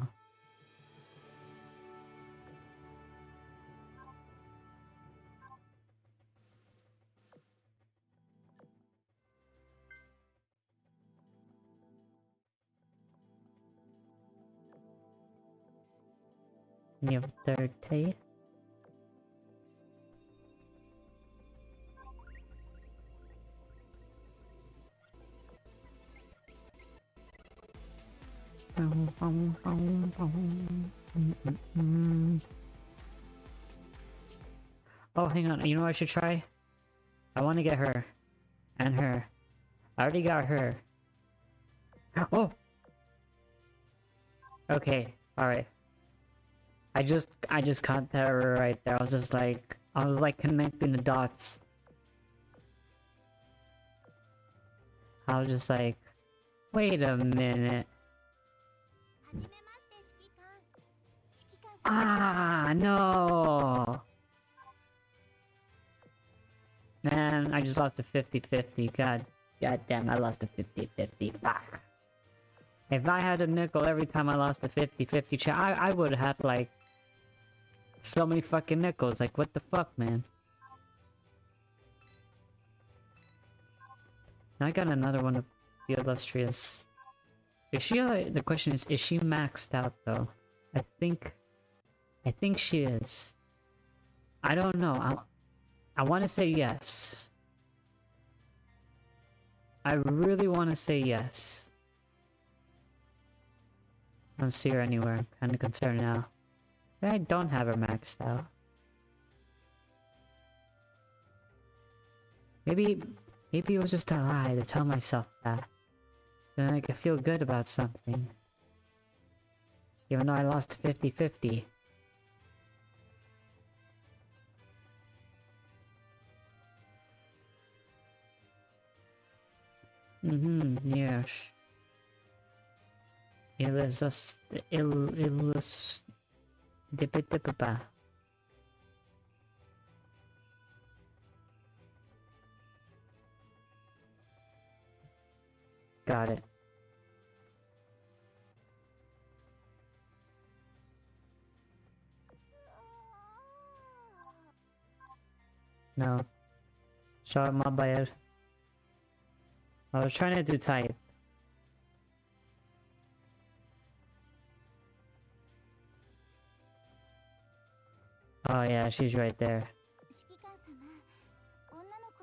You have third tape. Oh, hang on. You know what I should try? I want to get her. And her. I already got her. Oh! Okay, alright. I just caught that right there. I was like connecting the dots. I was just like, wait a minute. Ah, no! Man, I just lost a 50-50. God damn, I lost a 50-50. Fuck. If I had a nickel every time I lost a 50-50 I would have had like so many fucking nickels. Like, what the fuck, man? Now I got another one of the illustrious. Is she the question is she maxed out though? I think she is. I don't know. I want to say yes. I really want to say yes. I don't see her anywhere. I'm kind of concerned now. I don't have her maxed out. Maybe it was just a lie to tell myself that. Then I could feel good about something. Even though I lost 50-50. Yes. Dippa. Got it. No. Sorry, my bad. I was trying to do type. Oh yeah, she's right there.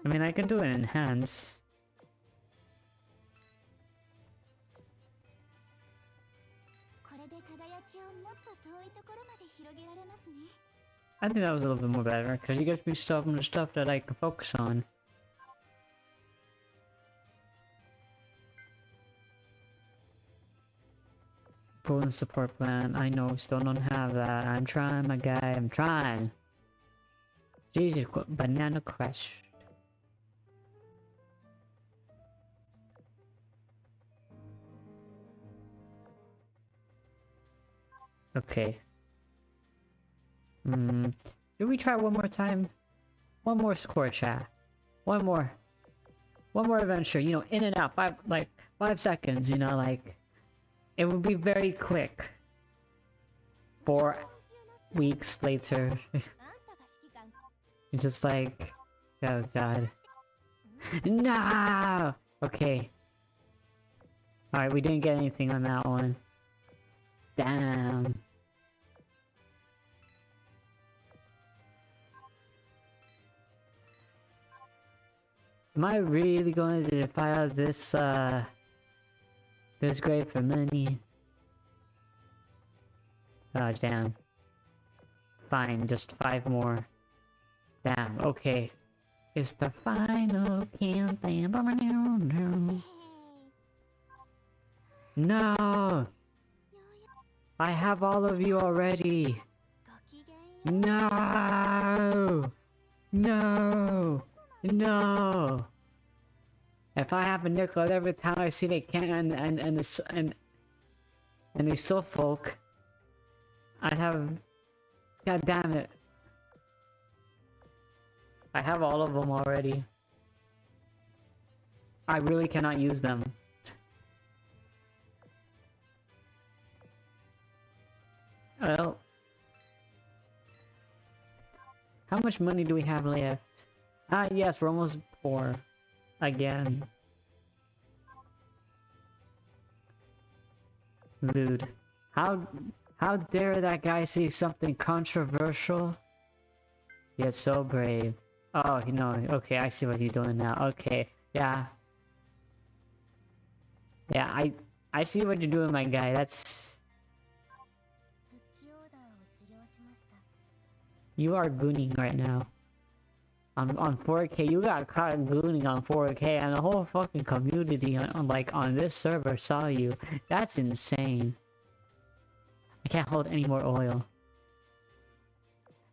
I mean, I can do it in enhance. I think that was a little bit more better, because you gives me stuff that I can focus on. Pulling support plan. I know, still don't have that. I'm trying, my guy. I'm trying. Jesus, banana crush. Okay. Do we try one more time? One more score, chat. One more adventure. You know, in and out. 5 seconds. You know, like. It would be very quick. 4 weeks later. Just like... Oh god. No! Okay. Alright, we didn't get anything on that one. Damn. Am I really going to defile this, this grade for money? Oh, damn. Fine, just 5 more. Damn, okay. It's the final countdown. No! I have all of you already! No! No! No! If I have a nickel every time I see they can and the soul folk, I'd have... God damn it. I have all of them already. I really cannot use them. Well... How much money do we have left? Ah, yes, we're almost poor. Again. Dude. How dare that guy say something controversial? Yet so brave. Oh, you know, okay, I see what you're doing now. Okay, yeah. Yeah, I see what you're doing, my guy. That's... You are gooning right now. On 4K, you got caught gooning on 4K, and the whole fucking community on this server saw you. That's insane. can't hold any more oil.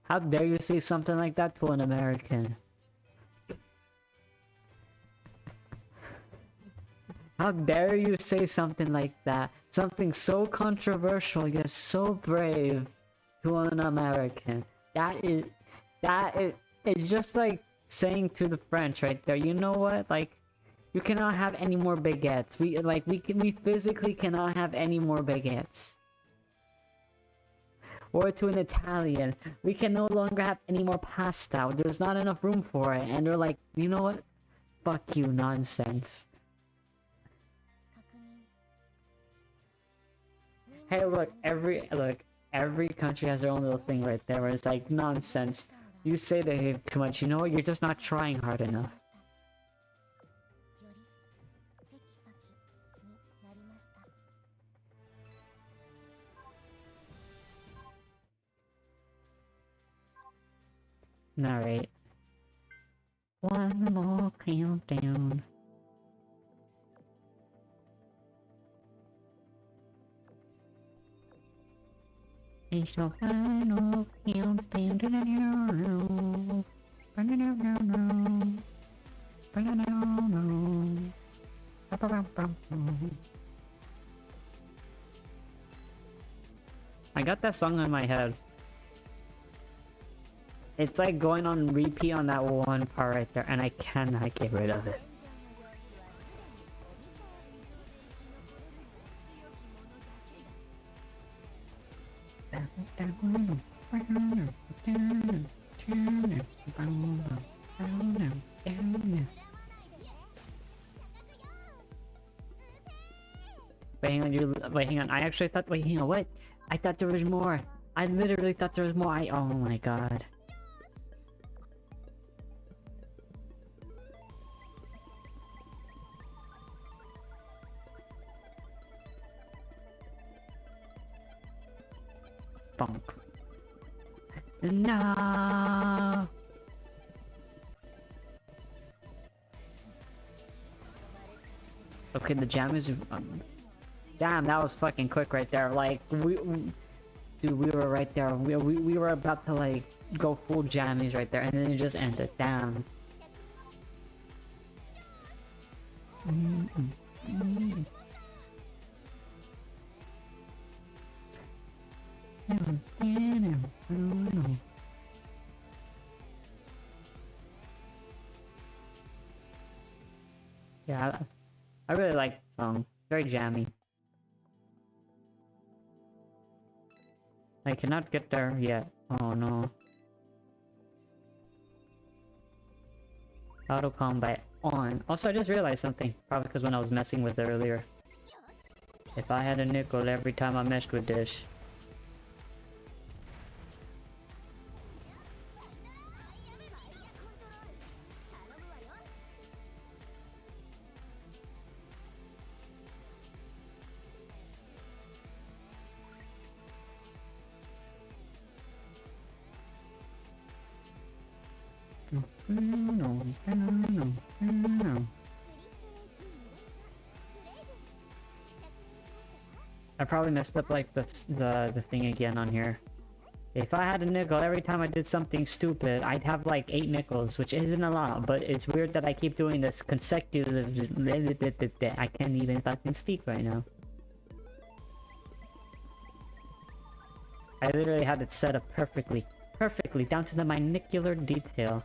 How dare you say something like that to an American? How dare you say something like that? Something so controversial yet so brave to an American. It's just like saying to the French right there, you know what? Like, you cannot have any more baguettes. We physically cannot have any more baguettes. Or to an Italian, we can no longer have any more pasta. There's not enough room for it. And they're like, you know what? Fuck you, nonsense. Hey, look, every country has their own little thing right there where it's like, nonsense. You say they have too much, you know what? You're just not trying hard enough. Alright. One more countdown. It's the final countdown. I got that song in my head. It's like going on repeat on that one part right there, and I cannot get rid of it. Wait, hang on, I actually thought, wait, hang on, what? I thought there was more. I literally thought there was more. Oh my god. Bonk. No. Okay, the jam is. Damn, that was fucking quick right there. Like dude, we were right there. We were about to like go full jammies right there, and then it just ended. Damn. Yeah, I really like the song. Very jammy. I cannot get there yet. Oh no. Auto combat on. Also, I just realized something. Probably because when I was messing with it earlier. If I had a nickel every time I messed with this. I probably messed up like the thing again on here. If I had a nickel every time I did something stupid, I'd have like 8 nickels, which isn't a lot, but it's weird that I keep doing this consecutive. I can't even fucking speak right now. I literally had it set up perfectly, down to the minucular detail.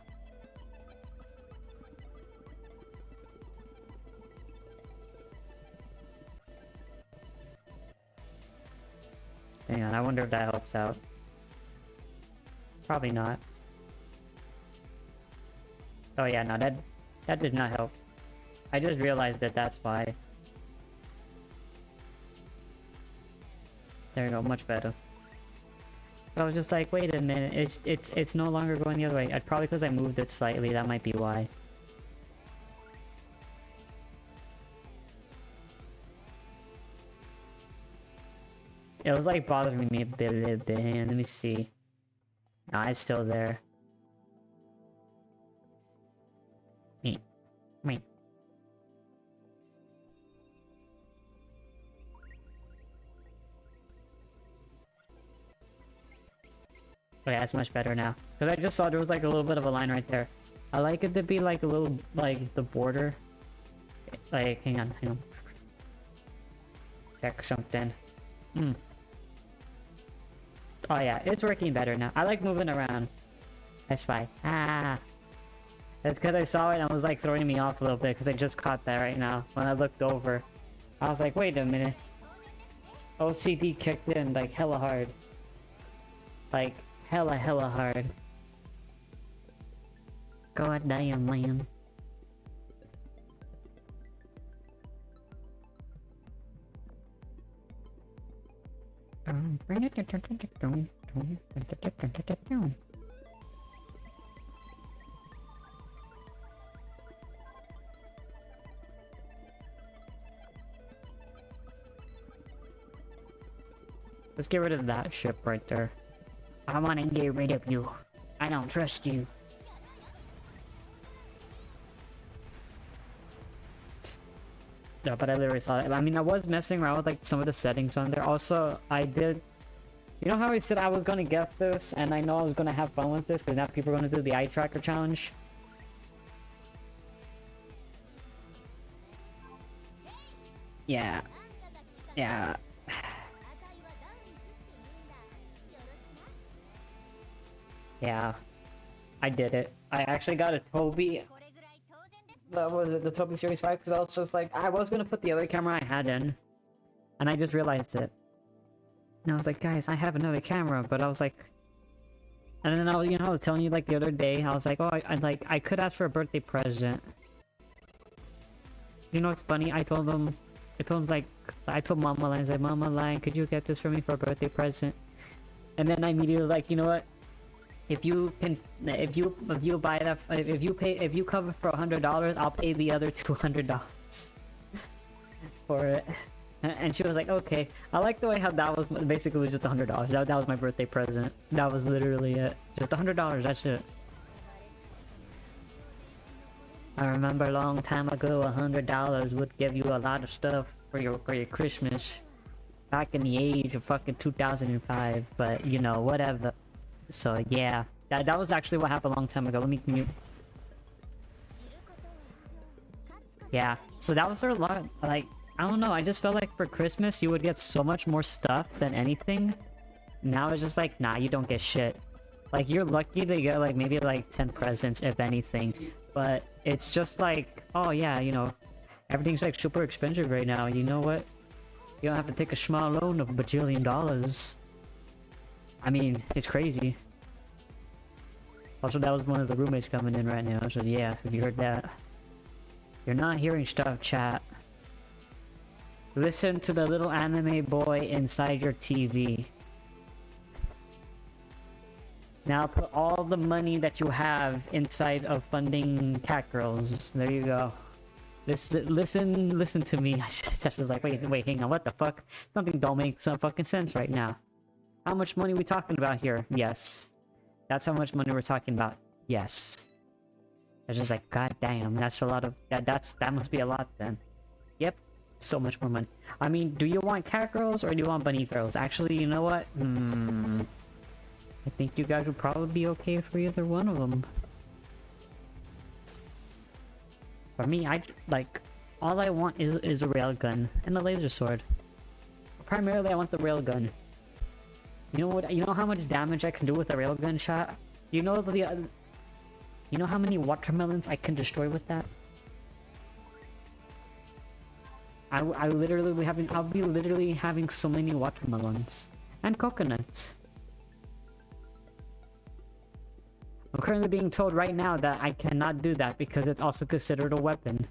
Hang on, I wonder if that helps out. Probably not. Oh yeah, no, that did not help. I just realized that that's why. There you go, much better. But I was just like, wait a minute, it's no longer going the other way. Probably because I moved it slightly, that might be why. It was like bothering me a bit. Let me see. Nah, it's still there. Me. Oh yeah, it's much better now. Because I just saw there was like a little bit of a line right there. I like it to be like a little, like, the border. Like, hang on. Check something. Oh yeah, it's working better now. I like moving around. That's why. Ah! That's because I saw it and it was like throwing me off a little bit because I just caught that right now. When I looked over, I was like, wait a minute. OCD kicked in like hella hard. Like, hella hard. God damn, man. Let's get rid of that ship right there. I want to get rid of you. I don't trust you. Yeah, but I literally saw it. I mean, I was messing around with like some of the settings on there. Also, I did... You know how I said I was gonna get this, and I know I was gonna have fun with this, because now people are gonna do the eye tracker challenge? Yeah. Yeah. Yeah. I did it. I actually got a Toby. That was it, the Toby Series 5, because I was just like, I was gonna put the other camera I had in, and I just realized it. And I was like, guys, I have another camera, but I was like... And then I was, I was telling you like the other day, I was like, oh, I could ask for a birthday present. You know what's funny? I told him like, I told Mama Lion, I said, Mama Lion, could you get this for me for a birthday present? And then I immediately was like, you know what? If you buy that, if you cover for $100, I'll pay the other $200 for it. And she was like, okay. I like the way how that was basically just $100. That was my birthday present. That was literally it. Just $100, that's it. I remember a long time ago, $100 would give you a lot of stuff for your Christmas. Back in the age of fucking 2005, but you know, whatever. So yeah, that was actually what happened a long time ago. Let me mute. Yeah, so that was sort of like, I don't know, I just felt like for Christmas you would get so much more stuff than anything. Now it's just like, nah, you don't get shit. Like, you're lucky to get like maybe like 10 presents if anything, but it's just like, oh yeah, everything's like super expensive right now. You know what? You don't have to take a small loan of $1 bajillion. I mean, it's crazy. Also, that was one of the roommates coming in right now, so yeah, if you heard that. You're not hearing stuff, chat. Listen to the little anime boy inside your TV. Now put all the money that you have inside of funding cat girls. There you go. Listen to me. Josh is like, wait, hang on, what the fuck? Something don't make some fucking sense right now. How much money are we talking about here? Yes. That's how much money we're talking about. Yes. It's just like, god damn, that's a lot of... That must be a lot then. Yep. So much more money. I mean, do you want cat girls or do you want bunny girls? Actually, you know what? I think you guys would probably be okay for either one of them. For me, all I want is a railgun and a laser sword. Primarily, I want the railgun. You know what? You know how much damage I can do with a railgun shot? You know how many watermelons I can destroy with that? I'll be literally having so many watermelons and coconuts. I'm currently being told right now that I cannot do that because it's also considered a weapon.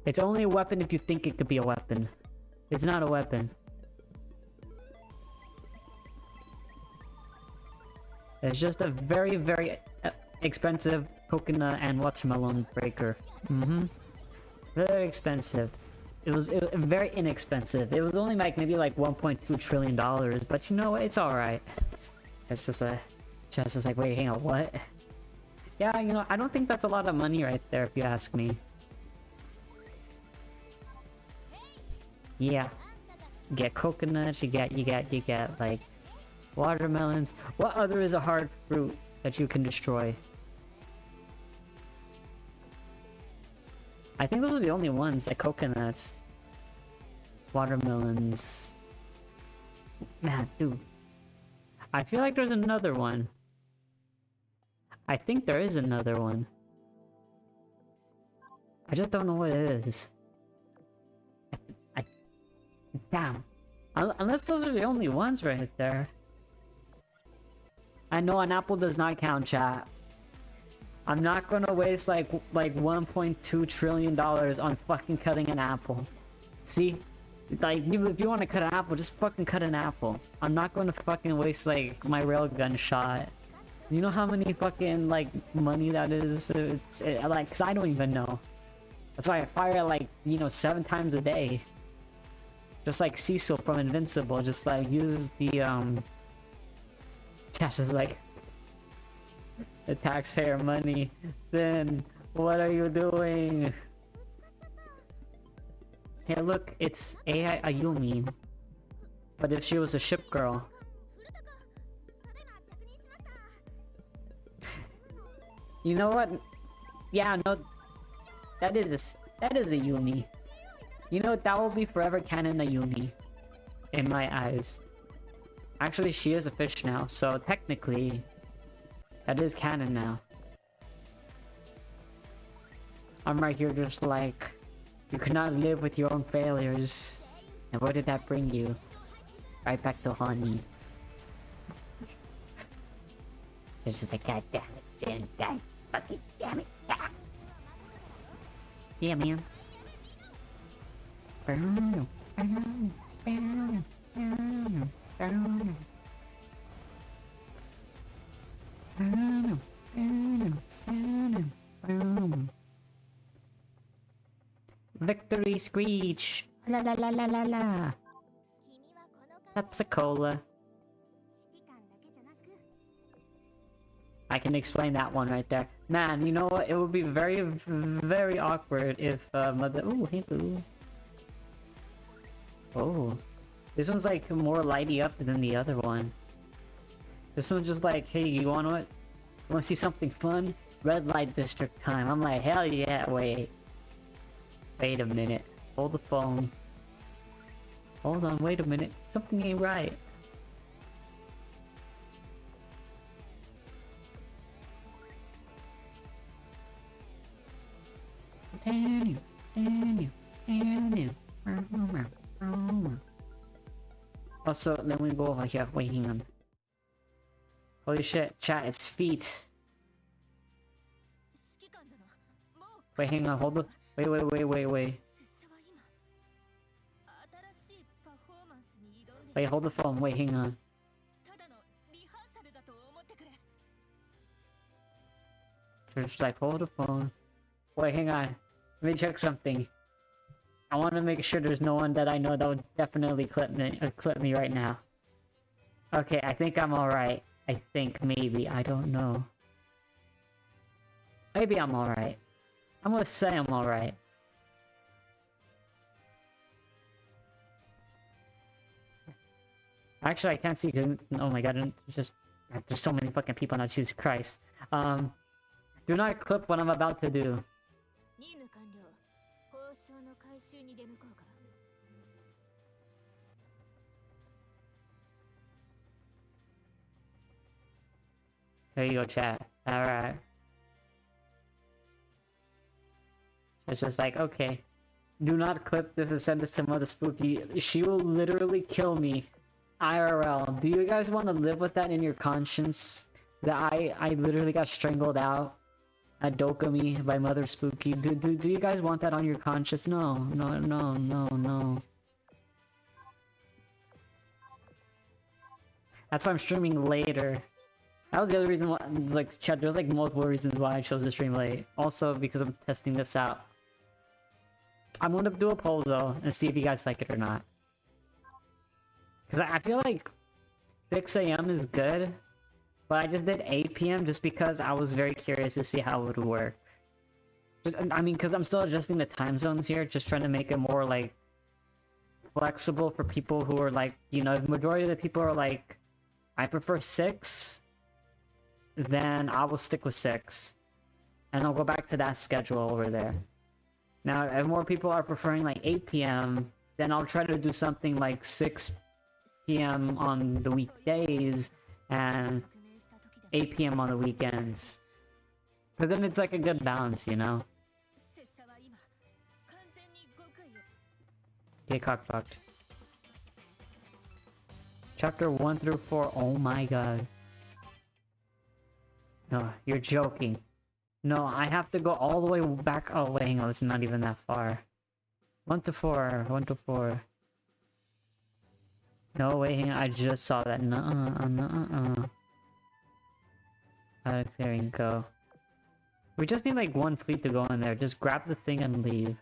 It's only a weapon if you think it could be a weapon. It's not a weapon. It's just a very, very expensive coconut and watermelon breaker. Very expensive. It was very inexpensive. It was only like maybe like $1.2 trillion, but you know what? It's alright. It's just like, wait, hang on, what? Yeah, I don't think that's a lot of money right there if you ask me. Yeah. You get coconuts, you get like Watermelons. What other is a hard fruit that you can destroy? I think those are the only ones, like coconuts. Watermelons. Man, dude. I feel like there's another one. I think there is another one. I just don't know what it is. Damn. Unless those are the only ones right there. I know an apple does not count, chat. I'm not gonna waste like $1.2 trillion on fucking cutting an apple. See? Like, if you want to cut an apple, just fucking cut an apple. I'm not gonna fucking waste like my railgun shot. You know how many fucking like money that is? Like, cause I don't even know. That's why I fire like, you know, 7 times a day. Just like Cecil from Invincible, just like uses the Cash is like the taxpayer money. Then what are you doing? Hey look, it's AI Ayumi. But if she was a ship girl. You know what? Yeah, no, that is a Yumi. You know, that will be forever canon Ayumi in my eyes. Actually, she is a fish now, so technically that is canon now. I'm right here just like, you could not live with your own failures. And where did that bring you? Right back to honey. It's just like, god damn it, Sin, god fucking damn it. Ah. Yeah, man. Victory screech! La la la la la la! Pepsi-Cola. I can explain that one right there. Man, you know what? It would be very, very awkward if mother. Ooh, hey boo. Oh, this one's like more lighty up than the other one. This one's just like, hey, you want what? You want to see something fun? Red light district time. I'm like, hell yeah! Wait a minute. Hold the phone. Hold on. Wait a minute. Something ain't right. Also, then we go over here. Wait, hang on. Holy shit, chat, it's feet. Wait, hang on, hold the. Wait. Wait, hold the phone. Wait, hang on. Just like, hold the phone. Wait, hang on. Let me check something. I want to make sure there's no one that I know that would definitely clip me right now. Okay, I think I'm alright. I think, maybe. I don't know. Maybe I'm alright. I'm gonna say I'm alright. Actually, I can't see because... Oh my god, it's just... There's so many fucking people now, Jesus Christ. Do not clip what I'm about to do. There you go, chat. Alright. It's just like, okay. Do not clip this and send this to Mother Spooky. She will literally kill me. IRL. Do you guys want to live with that in your conscience? That I literally got strangled out at Dokami by Mother Spooky. Do you guys want that on your conscience? No. That's why I'm streaming later. That was the other reason why, like, chat, there's like multiple reasons why I chose to stream late. Also, because I'm testing this out. I'm gonna do a poll though, and see if you guys like it or not. Because I feel like 6 AM is good, but I just did 8 PM just because I was very curious to see how it would work. I mean, because I'm still adjusting the time zones here, just trying to make it more, like, flexible for people who are, like, you know, the majority of the people are, like, I prefer 6, then I will stick with 6. And I'll go back to that schedule over there. Now, if more people are preferring like 8 p.m., then I'll try to do something like 6 p.m. on the weekdays and 8 p.m. on the weekends. Because then it's like a good balance, you know? Get cockfucked. Chapter 1 through 4, oh my god. No, you're joking. No, I have to go all the way back. Oh, wait, hang on, it's not even that far. 1 to 4, 1 to 4. No, wait, hang on, I just saw that. Nuh-uh. There we go. We just need like 1 fleet to go in there. Just grab the thing and leave.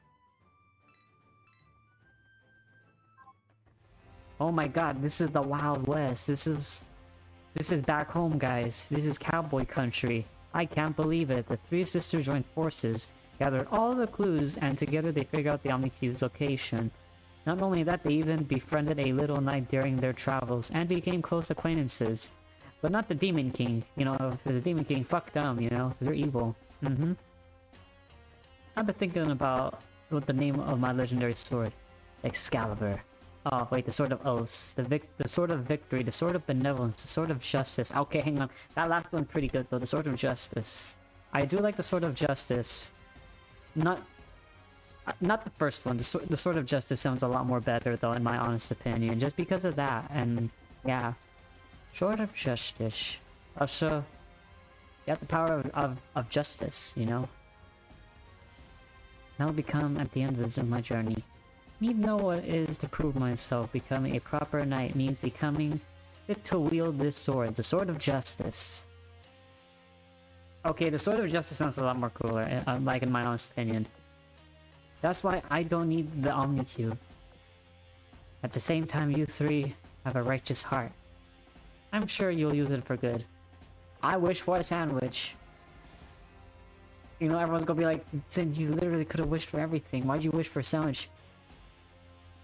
Oh my god, this is the Wild West. This is back home, guys. This is cowboy country. I can't believe it. The 3 sisters joined forces, gathered all the clues, and together they figured out the Omnicube's location. Not only that, they even befriended a little knight during their travels, and became close acquaintances. But not the Demon King, you know, because the Demon King, fuck them, you know, they're evil. I've been thinking about what the name of my legendary sword. Excalibur. Oh, wait, the Sword of Oaths, the Sword of Victory, the Sword of Benevolence, the Sword of Justice. Okay, hang on. That last one's pretty good, though. The Sword of Justice. I do like the Sword of Justice. Not the first one. The Sword of Justice sounds a lot more better, though, in my honest opinion. Just because of that, and yeah. Sword of Justice. Also, you have the power of justice, you know? That'll become at the end of my journey. Need know what it is to prove myself. Becoming a proper knight means becoming fit to wield this sword, the Sword of Justice. Okay, the Sword of Justice sounds a lot more cooler, like in my honest opinion. That's why I don't need the Omnicube. At the same time, you 3 have a righteous heart. I'm sure you'll use it for good. I wish for a sandwich. You know, everyone's gonna be like, Sin, you literally could have wished for everything. Why'd you wish for a sandwich?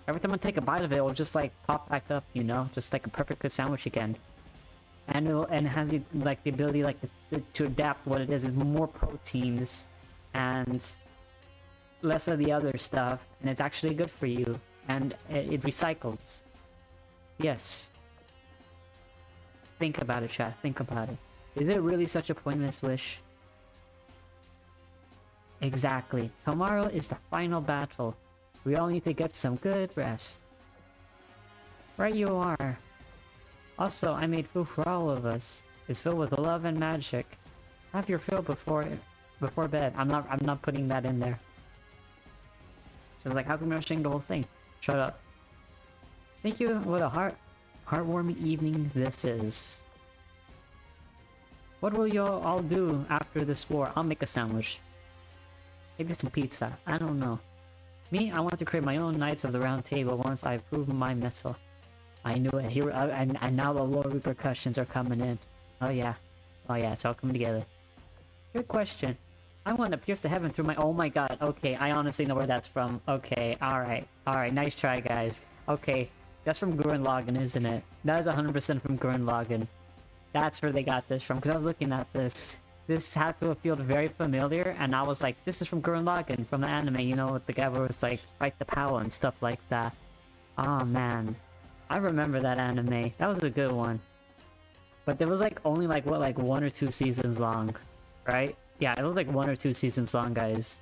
Every time I take a bite of it, it'll just like pop back up, you know, just like a perfect good sandwich again. And it has the ability to adapt what it is. It's more proteins and less of the other stuff, and it's actually good for you. And it recycles. Yes. Think about it, chat. Think about it. Is it really such a pointless wish? Exactly. Tomorrow is the final battle. We all need to get some good rest. Right you are. Also, I made food for all of us. It's filled with love and magic. Have your fill before bed. I'm not putting that in there. So like, how come you're not saying the whole thing? Shut up. Thank you. What a heartwarming evening this is. What will you all do after this war? I'll make a sandwich. Maybe some pizza. I don't know. Me, I want to create my own Knights of the Round Table once I've proven my mettle. I knew it. Here, and now the lower repercussions are coming in. Oh yeah. Oh yeah, it's all coming together. Good question. I want to pierce the heaven through my... Oh my god. Okay, I honestly know where that's from. Okay, alright. Alright, nice try, guys. Okay, that's from Gurren Lagann, isn't it? That is 100% from Gurren Lagann. That's where they got this from, because I was looking at this. This had to have felt very familiar, and I was like, this is from Gurren Lagann, from the anime, you know, with the guy where it's like, fight the power and stuff like that. Oh man. I remember that anime. That was a good one. But there was like only like, what, like 1 or 2 seasons long, right? Yeah, it was like 1 or 2 seasons long, guys.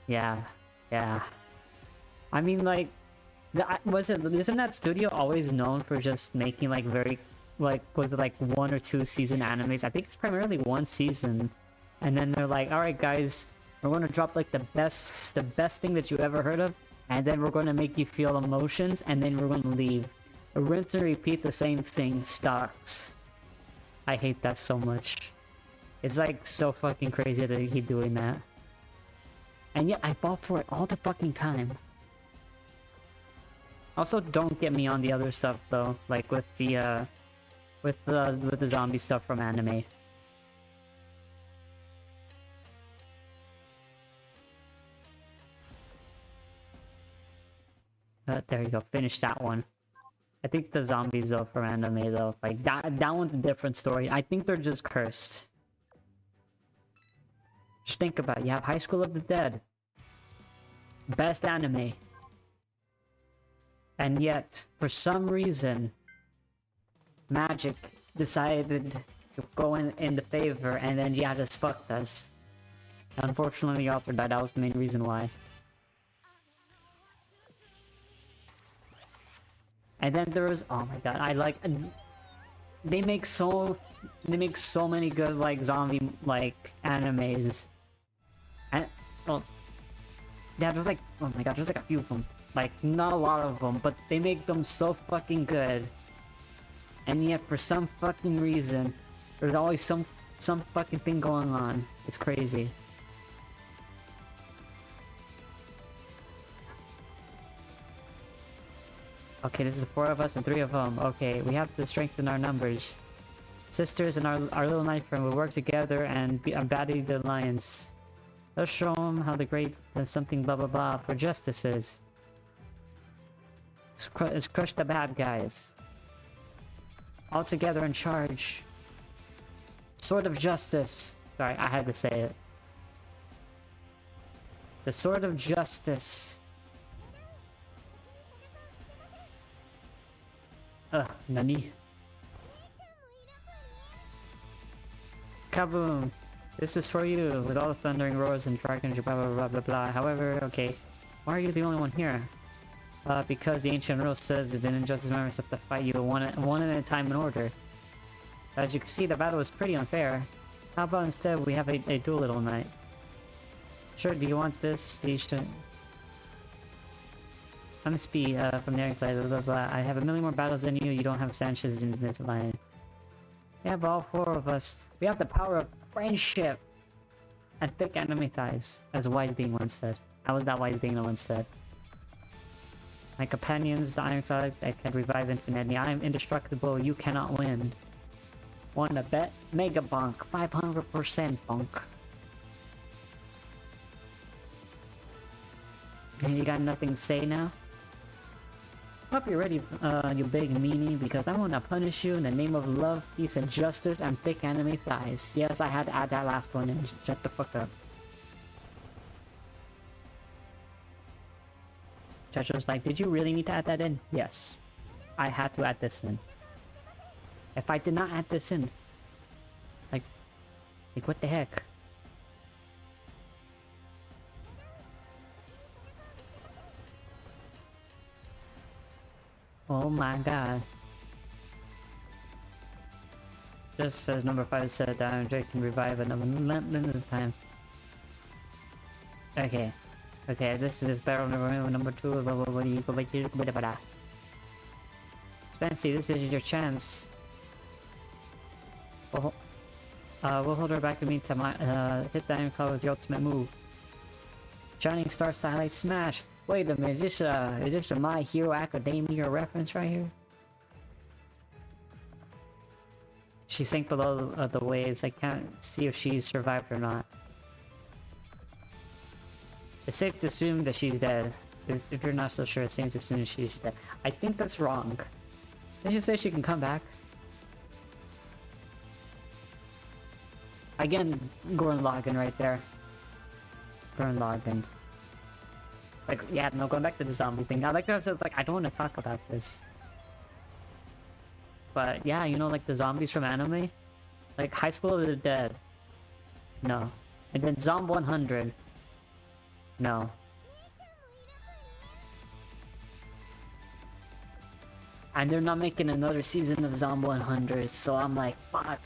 Yeah. Yeah. I mean, like, isn't that studio always known for just making like very... like, was it like 1 or 2 season animes? I think it's primarily 1 season. And then they're like, alright guys, we're gonna drop like the best thing that you ever heard of, and then we're gonna make you feel emotions, and then we're gonna leave. Rinse and repeat the same thing stocks. I hate that so much. It's like so fucking crazy to keep doing that. And yet I fall for it all the fucking time. Also, don't get me on the other stuff though, like with the zombie stuff from anime. There you go. Finish that one. I think the zombies though from anime though, like that one's a different story. I think they're just cursed. Just think about it. You have High School of the Dead. Best anime. And yet, for some reason, Magic decided to go in the favor, and then yeah, just fucked us. Unfortunately, the author died. That was the main reason why. And then there was, oh my god, I like, they make so many good like zombie like animes. And well, yeah, there's like, oh my god, there's like a few of them. Like, not a lot of them, but they make them so fucking good. And yet, for some fucking reason, there's always some fucking thing going on. It's crazy. Okay, this is 4 of us and 3 of them. Okay, we have to strengthen our numbers. Sisters and our little knight friend will work together and battle the alliance. Let's show them how the great something blah blah blah for justice is. Let's crush the bad guys. All together in charge. Sword of Justice. Sorry, I had to say it. The Sword of Justice. Nani? Kaboom! This is for you, with all the thundering roars and dragons, blah blah blah blah blah. However, okay, why are you the only one here? Because the ancient rule says that the injustice members have to fight you one at a time in order. As you can see, the battle was pretty unfair. How about instead we have a duel little night? Sure, do you want this? I'm Speed, from the Airplay, blah blah blah. I have a million more battles than you, you don't have Sanchez in this line. Yeah, but all 4 of us, we have the power of friendship! And thick anime thighs, as Wise Being once said. How was that Wise Being once said? My companions, the Iron Side, I can revive infinitely. I am indestructible, you cannot win. Wanna bet? Mega Bonk, 500% bonk. And you got nothing to say now? Hope you're ready, you big meanie, because I'm gonna punish you in the name of love, peace, and justice, and thick anime thighs. Yes, I had to add that last one in. Shut the fuck up. Judge was like, did you really need to add that in? Yes. I had to add this in. If I did not add this in, like what the heck? Oh my god. Just as number 5 said, Iron Drake can revive another limited time. Okay. Okay, this is barrel number 2. Spancy, this is your chance. We'll hold her back in the meantime. Hit the Iron Claw with your ultimate move. Shining Star Starlight Smash! Wait a minute, is this a My Hero Academia reference right here? She sank below the waves. I can't see if she's survived or not. It's safe to assume that she's dead. If you're not so sure, it's safe to assume that she's dead. I think that's wrong. Didn't she say she can come back? Again, Gurren Lagann right there. Gurren Lagann. Like, yeah, no, going back to the zombie thing. I like that it's like, I don't want to talk about this. But yeah, you know, like the zombies from anime? Like High School of the Dead. No. And then Zomb 100. No. And they're not making another season of Zomb 100, so I'm like, fuck.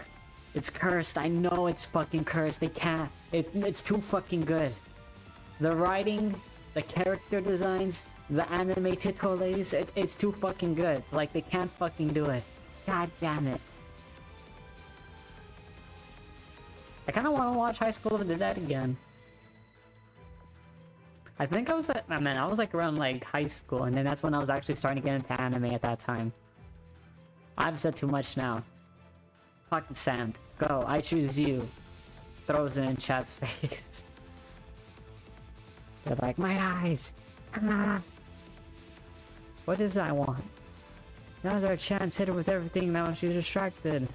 It's cursed. I know it's fucking cursed. They can't. It's too fucking good. The writing, the character designs, the anime titles, it's too fucking good. Like, they can't fucking do it. God damn it. I kinda wanna watch High School of the Dead again. I think I was at, I was like around like high school, and then that's when I was actually starting to get into anime at that time. I've said too much now. Fucking sand. Go, I choose you. Throws it in chat's face. They're like, my eyes! Ah. What is it I want? Now's our chance. Hit her with everything. Now she's distracted.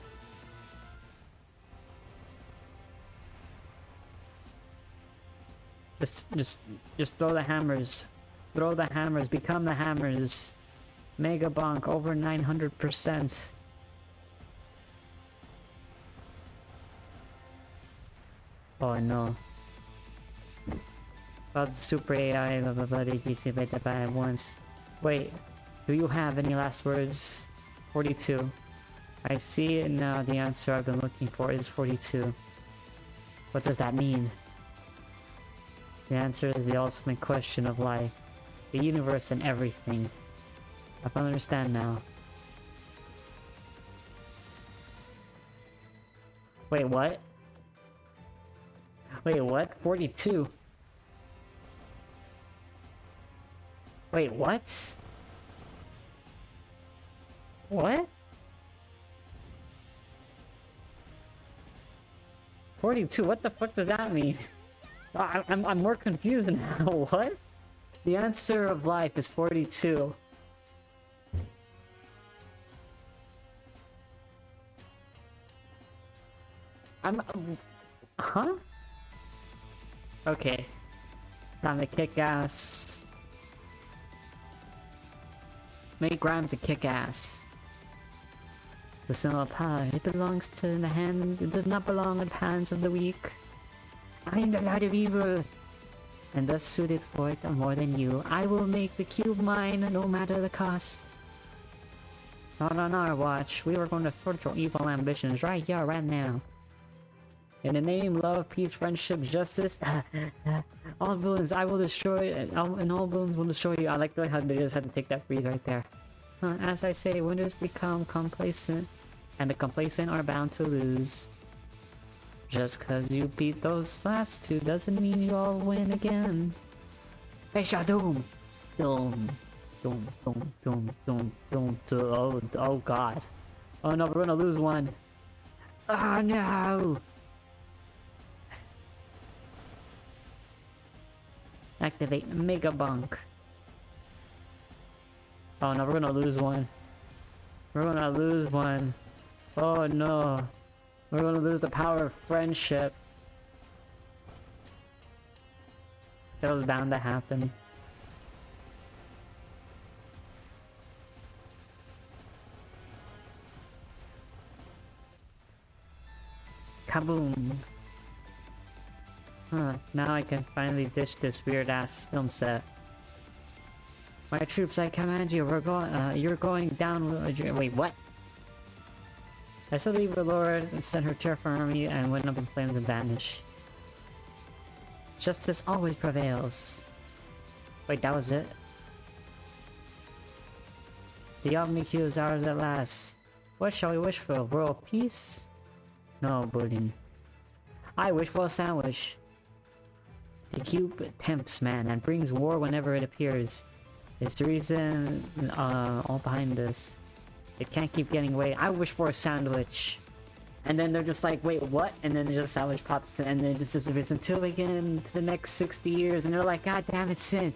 Just throw the hammers. Throw the hammers. Become the hammers. Mega bonk over 900%. Oh no. About the super AI, blah blah blah, DC beta by once. Wait, do you have any last words? 42. I see it now. The answer I've been looking for is 42. What does that mean? The answer is the ultimate question of life, the universe, and everything. I can understand now. Wait, what? Wait, what? 42? Wait, what? What? 42? What the fuck does that mean? I'm more confused now. What? The answer of life is 42. Huh? Okay. Time to kick ass. Make rhymes to kick ass. It's a symbol of power. It belongs to the hand. It does not belong in the hands of the weak. I am the Lord of Evil, and thus suited for it more than you. I will make the cube mine, no matter the cost. Not on our watch. We are going to thwart your evil ambitions right here, right now. In the name, love, peace, friendship, justice, all villains I will destroy, and all villains will destroy you. I like the how they just had to take that breathe right there. As I say, winners become complacent, and the complacent are bound to lose. Just cause you beat those last two doesn't mean you all win again. Face doom! Doom. Doom, doom, doom, doom, doom, doom. Oh god. Oh no, we're gonna lose one. Oh no! Activate Mega Bunk. Oh no, we're gonna lose one. We're gonna lose one. Oh no. We're gonna lose the power of friendship. That was bound to happen. Kaboom! Huh, now I can finally ditch this weird-ass film set. My troops, I command you, you're going down. Wait, what? I saw the evil lord and sent her terrifying army and went up in flames and vanished. Justice always prevails. Wait, that was it? The Omni-Q is ours at last. What shall we wish for? World peace? No, Budin. I wish for a sandwich. The cube tempts man and brings war whenever it appears. It's the reason all behind this. It can't keep getting away. I wish for a sandwich. And then they're just like, wait, what? And then just a sandwich pops in and then it just disappears until we get into the next 60 years and they're like, god damn it, Sin.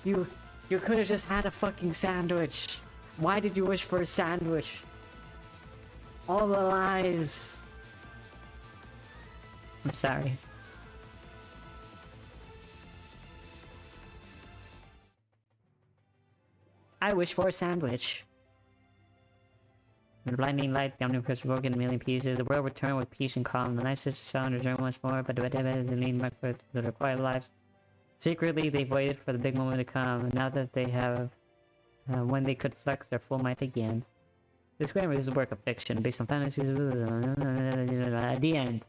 You could have just had a fucking sandwich. Why did you wish for a sandwich? All the lives. I'm sorry. I wish for a sandwich. The blinding light, the omnipresent broken in a million pieces. The world returned with peace and calm. The nicest sound returned once more, but the lean back for the required lives. Secretly, they waited for the big moment to come, and now that they have, when they could flex their full might again. Disclaimer: this is a work of fiction based on fantasies. At the end,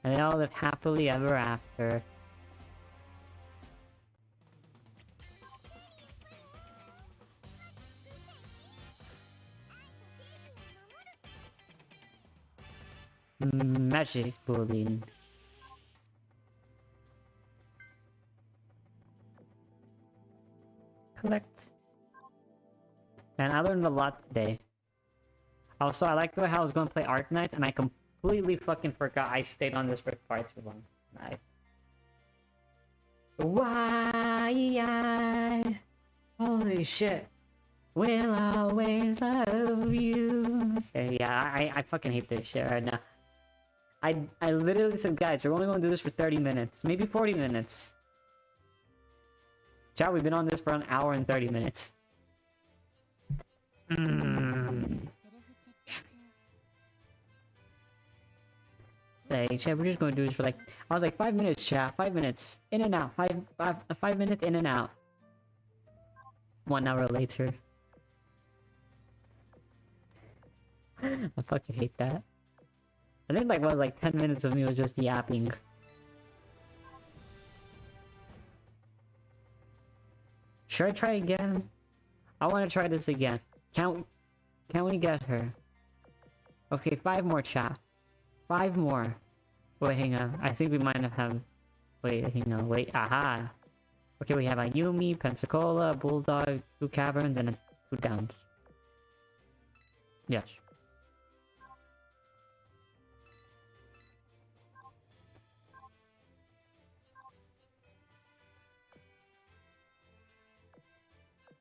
and they all lived happily ever after. Magic bullying. Collect. And I learned a lot today. Also, I like the way how I was going to play Arknight, and I completely fucking forgot I stayed on this for far too long. Why? Holy shit. Will always love you. Okay, yeah, I fucking hate this shit right now. I literally said, guys, we're only gonna do this for 30 minutes, maybe 40 minutes. Chat, we've been on this for an hour and 30 minutes. Hey, chat, we're just gonna do this for like, I was like 5 minutes, chat, 5 minutes, in and out, 5 minutes in and out. 1 hour later. I fucking hate that. I think like what, like 10 minutes of me was just yapping. Should I try again? I want to try this again. Can we get her? Okay, 5 more, chat. 5 more. Wait, hang on. I think we might have... Wait, hang on. Wait, aha! Okay, we have Ayumi, Pensacola, Bulldog, 2 Caverns, and 2 Downs. Yes.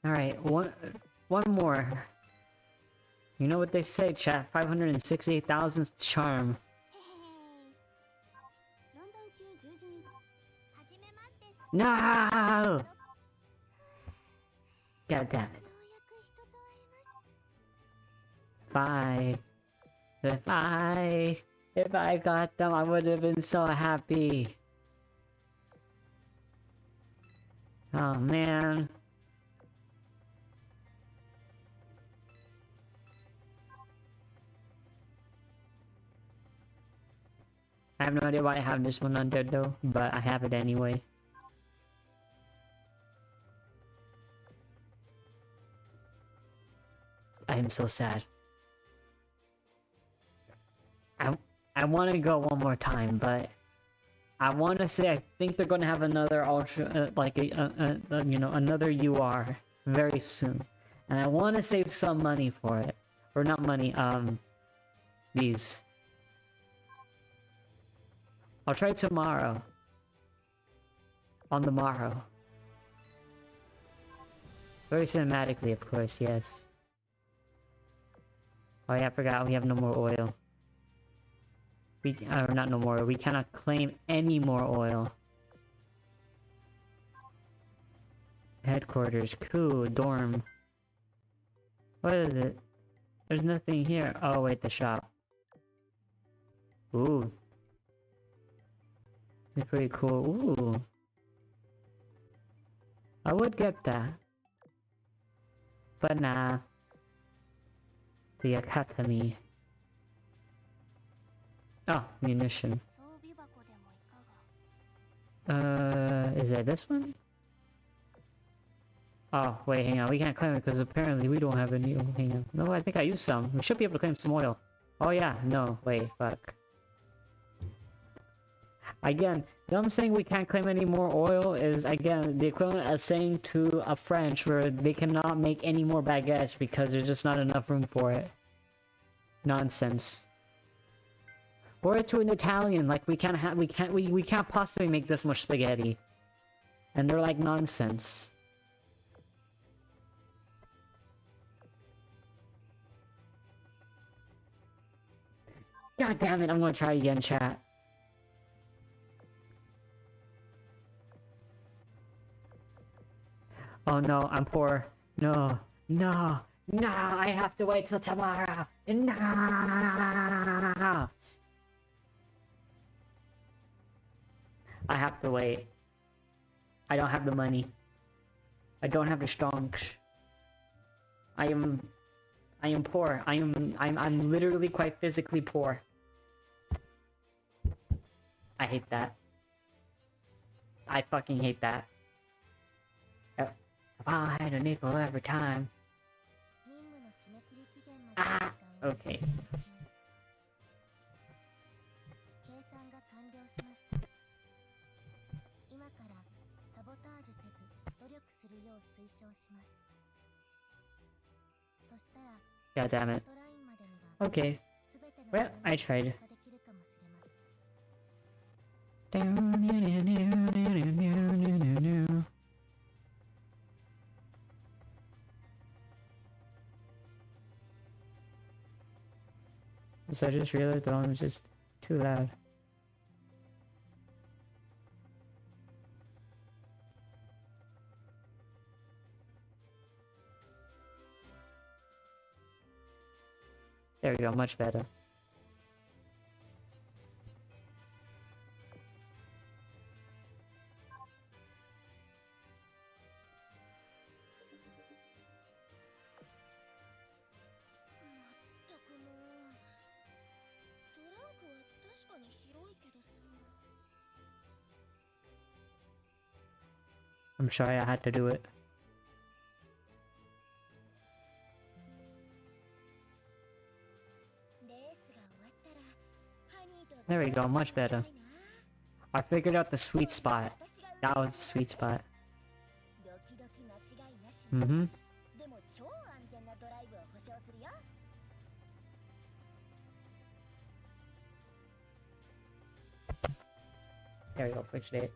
Alright, one more. You know what they say, chat? 568,000 charm. No! God damn it. If I got them, I would have been so happy. Oh man. I have no idea why I have this one under though, but I have it anyway. I am so sad. I want to go one more time, but I want to say I think they're going to have another ultra, like you know, another UR very soon, and I want to save some money for it, or not money, these. I'll try tomorrow. On the morrow. Very cinematically, of course, yes. Oh yeah, I forgot we have no more oil. Or not no more, we cannot claim any more oil. Headquarters, cool, dorm. What is it? There's nothing here. Oh wait, the shop. Ooh. It's pretty cool. Ooh. I would get that. But nah. The academy. Oh, munition. Is it this one? Oh, wait, hang on. We can't claim it because apparently we don't have any. Oh, hang on. No, I think I used some. We should be able to claim some oil. Oh, yeah. No, wait, fuck. Again, them saying we can't claim any more oil is, again, the equivalent of saying to a French where they cannot make any more baguettes because there's just not enough room for it. Nonsense. Or to an Italian, like we can't possibly make this much spaghetti. And they're like, nonsense. God damn it, I'm gonna try again, chat. Oh no, I'm poor. No, no, no, I have to wait till tomorrow. No. I have to wait. I don't have the money. I don't have the stonks. I am poor. I'm literally quite physically poor. I hate that. I fucking hate that. If I had a nickel every time. Ah, okay. God damn it. Okay. Well, I tried. So I just realized the volume was just too loud. There we go, much better. I'm sorry I had to do it. There we go, much better. I figured out the sweet spot. That was the sweet spot. Mm-hmm. There we go, fixed it.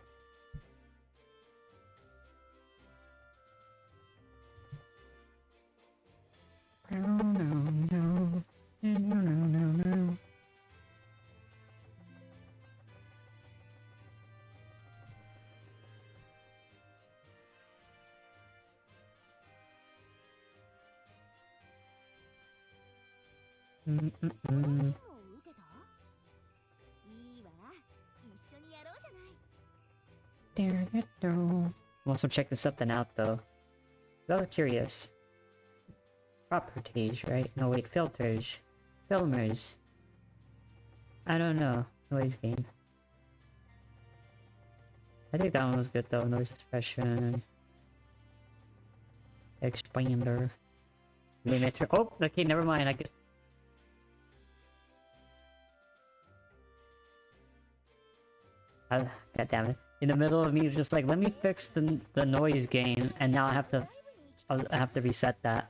No. Also check this something out though. I was curious. Properties, right? No wait, filters. Filmers. I don't know. Noise gain. I think that one was good though. Noise expression. Expander. Limiter. Oh, okay, never mind, I guess. God damn it. In the middle of me just like, let me fix the noise gain, and now I have to reset that.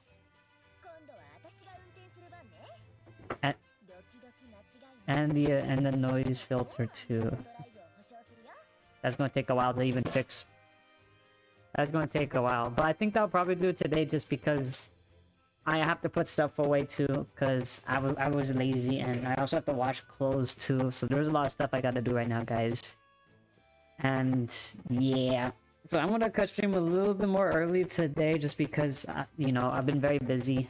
And the noise filter too. That's gonna take a while to even fix. That's gonna take a while, but I think I'll probably do it today just because I have to put stuff away too, because I was lazy, and I also have to wash clothes too. So there's a lot of stuff I gotta do right now, guys. And yeah, so I'm gonna cut stream a little bit more early today, just because you know, I've been very busy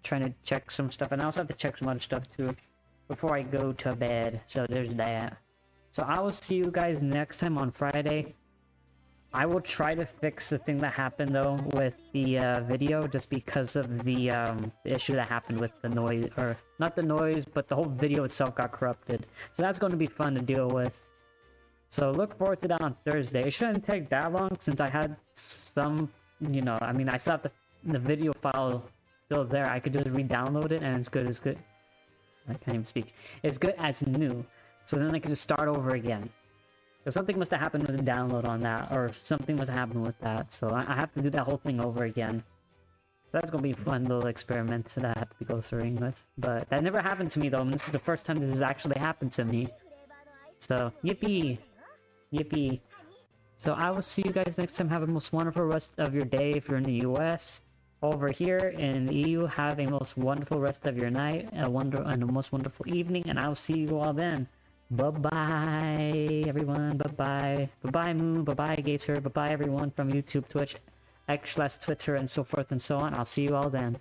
trying to check some stuff, and I also have to check some other stuff too before I go to bed. So there's that. So I will see you guys next time on Friday. I will try to fix the thing that happened though with the video, just because of the issue that happened with the noise, or not the noise, but the whole video itself got corrupted. So that's going to be fun to deal with. So look forward to that on Thursday. It shouldn't take that long, since I had some, you know, I mean, I still have the video file still there. I could just re-download it and it's good as good. I can't even speak. It's good as new. So then I can just start over again. Because something must have happened with the download on that, or something must have happened with that. So I have to do that whole thing over again. So that's gonna be a fun little experiment that I have to be go through with. But that never happened to me though, and this is the first time this has actually happened to me. So, yippee! Yippee. So I will see you guys next time. Have a most wonderful rest of your day if you're in the US. Over here in the EU, have a most wonderful rest of your night, and a most wonderful evening, and I will see you all then. Bye-bye, everyone. Bye-bye. Bye-bye, Moon. Bye-bye, Gator. Bye-bye, everyone from YouTube, Twitch, X/Twitter, and so forth and so on. I'll see you all then.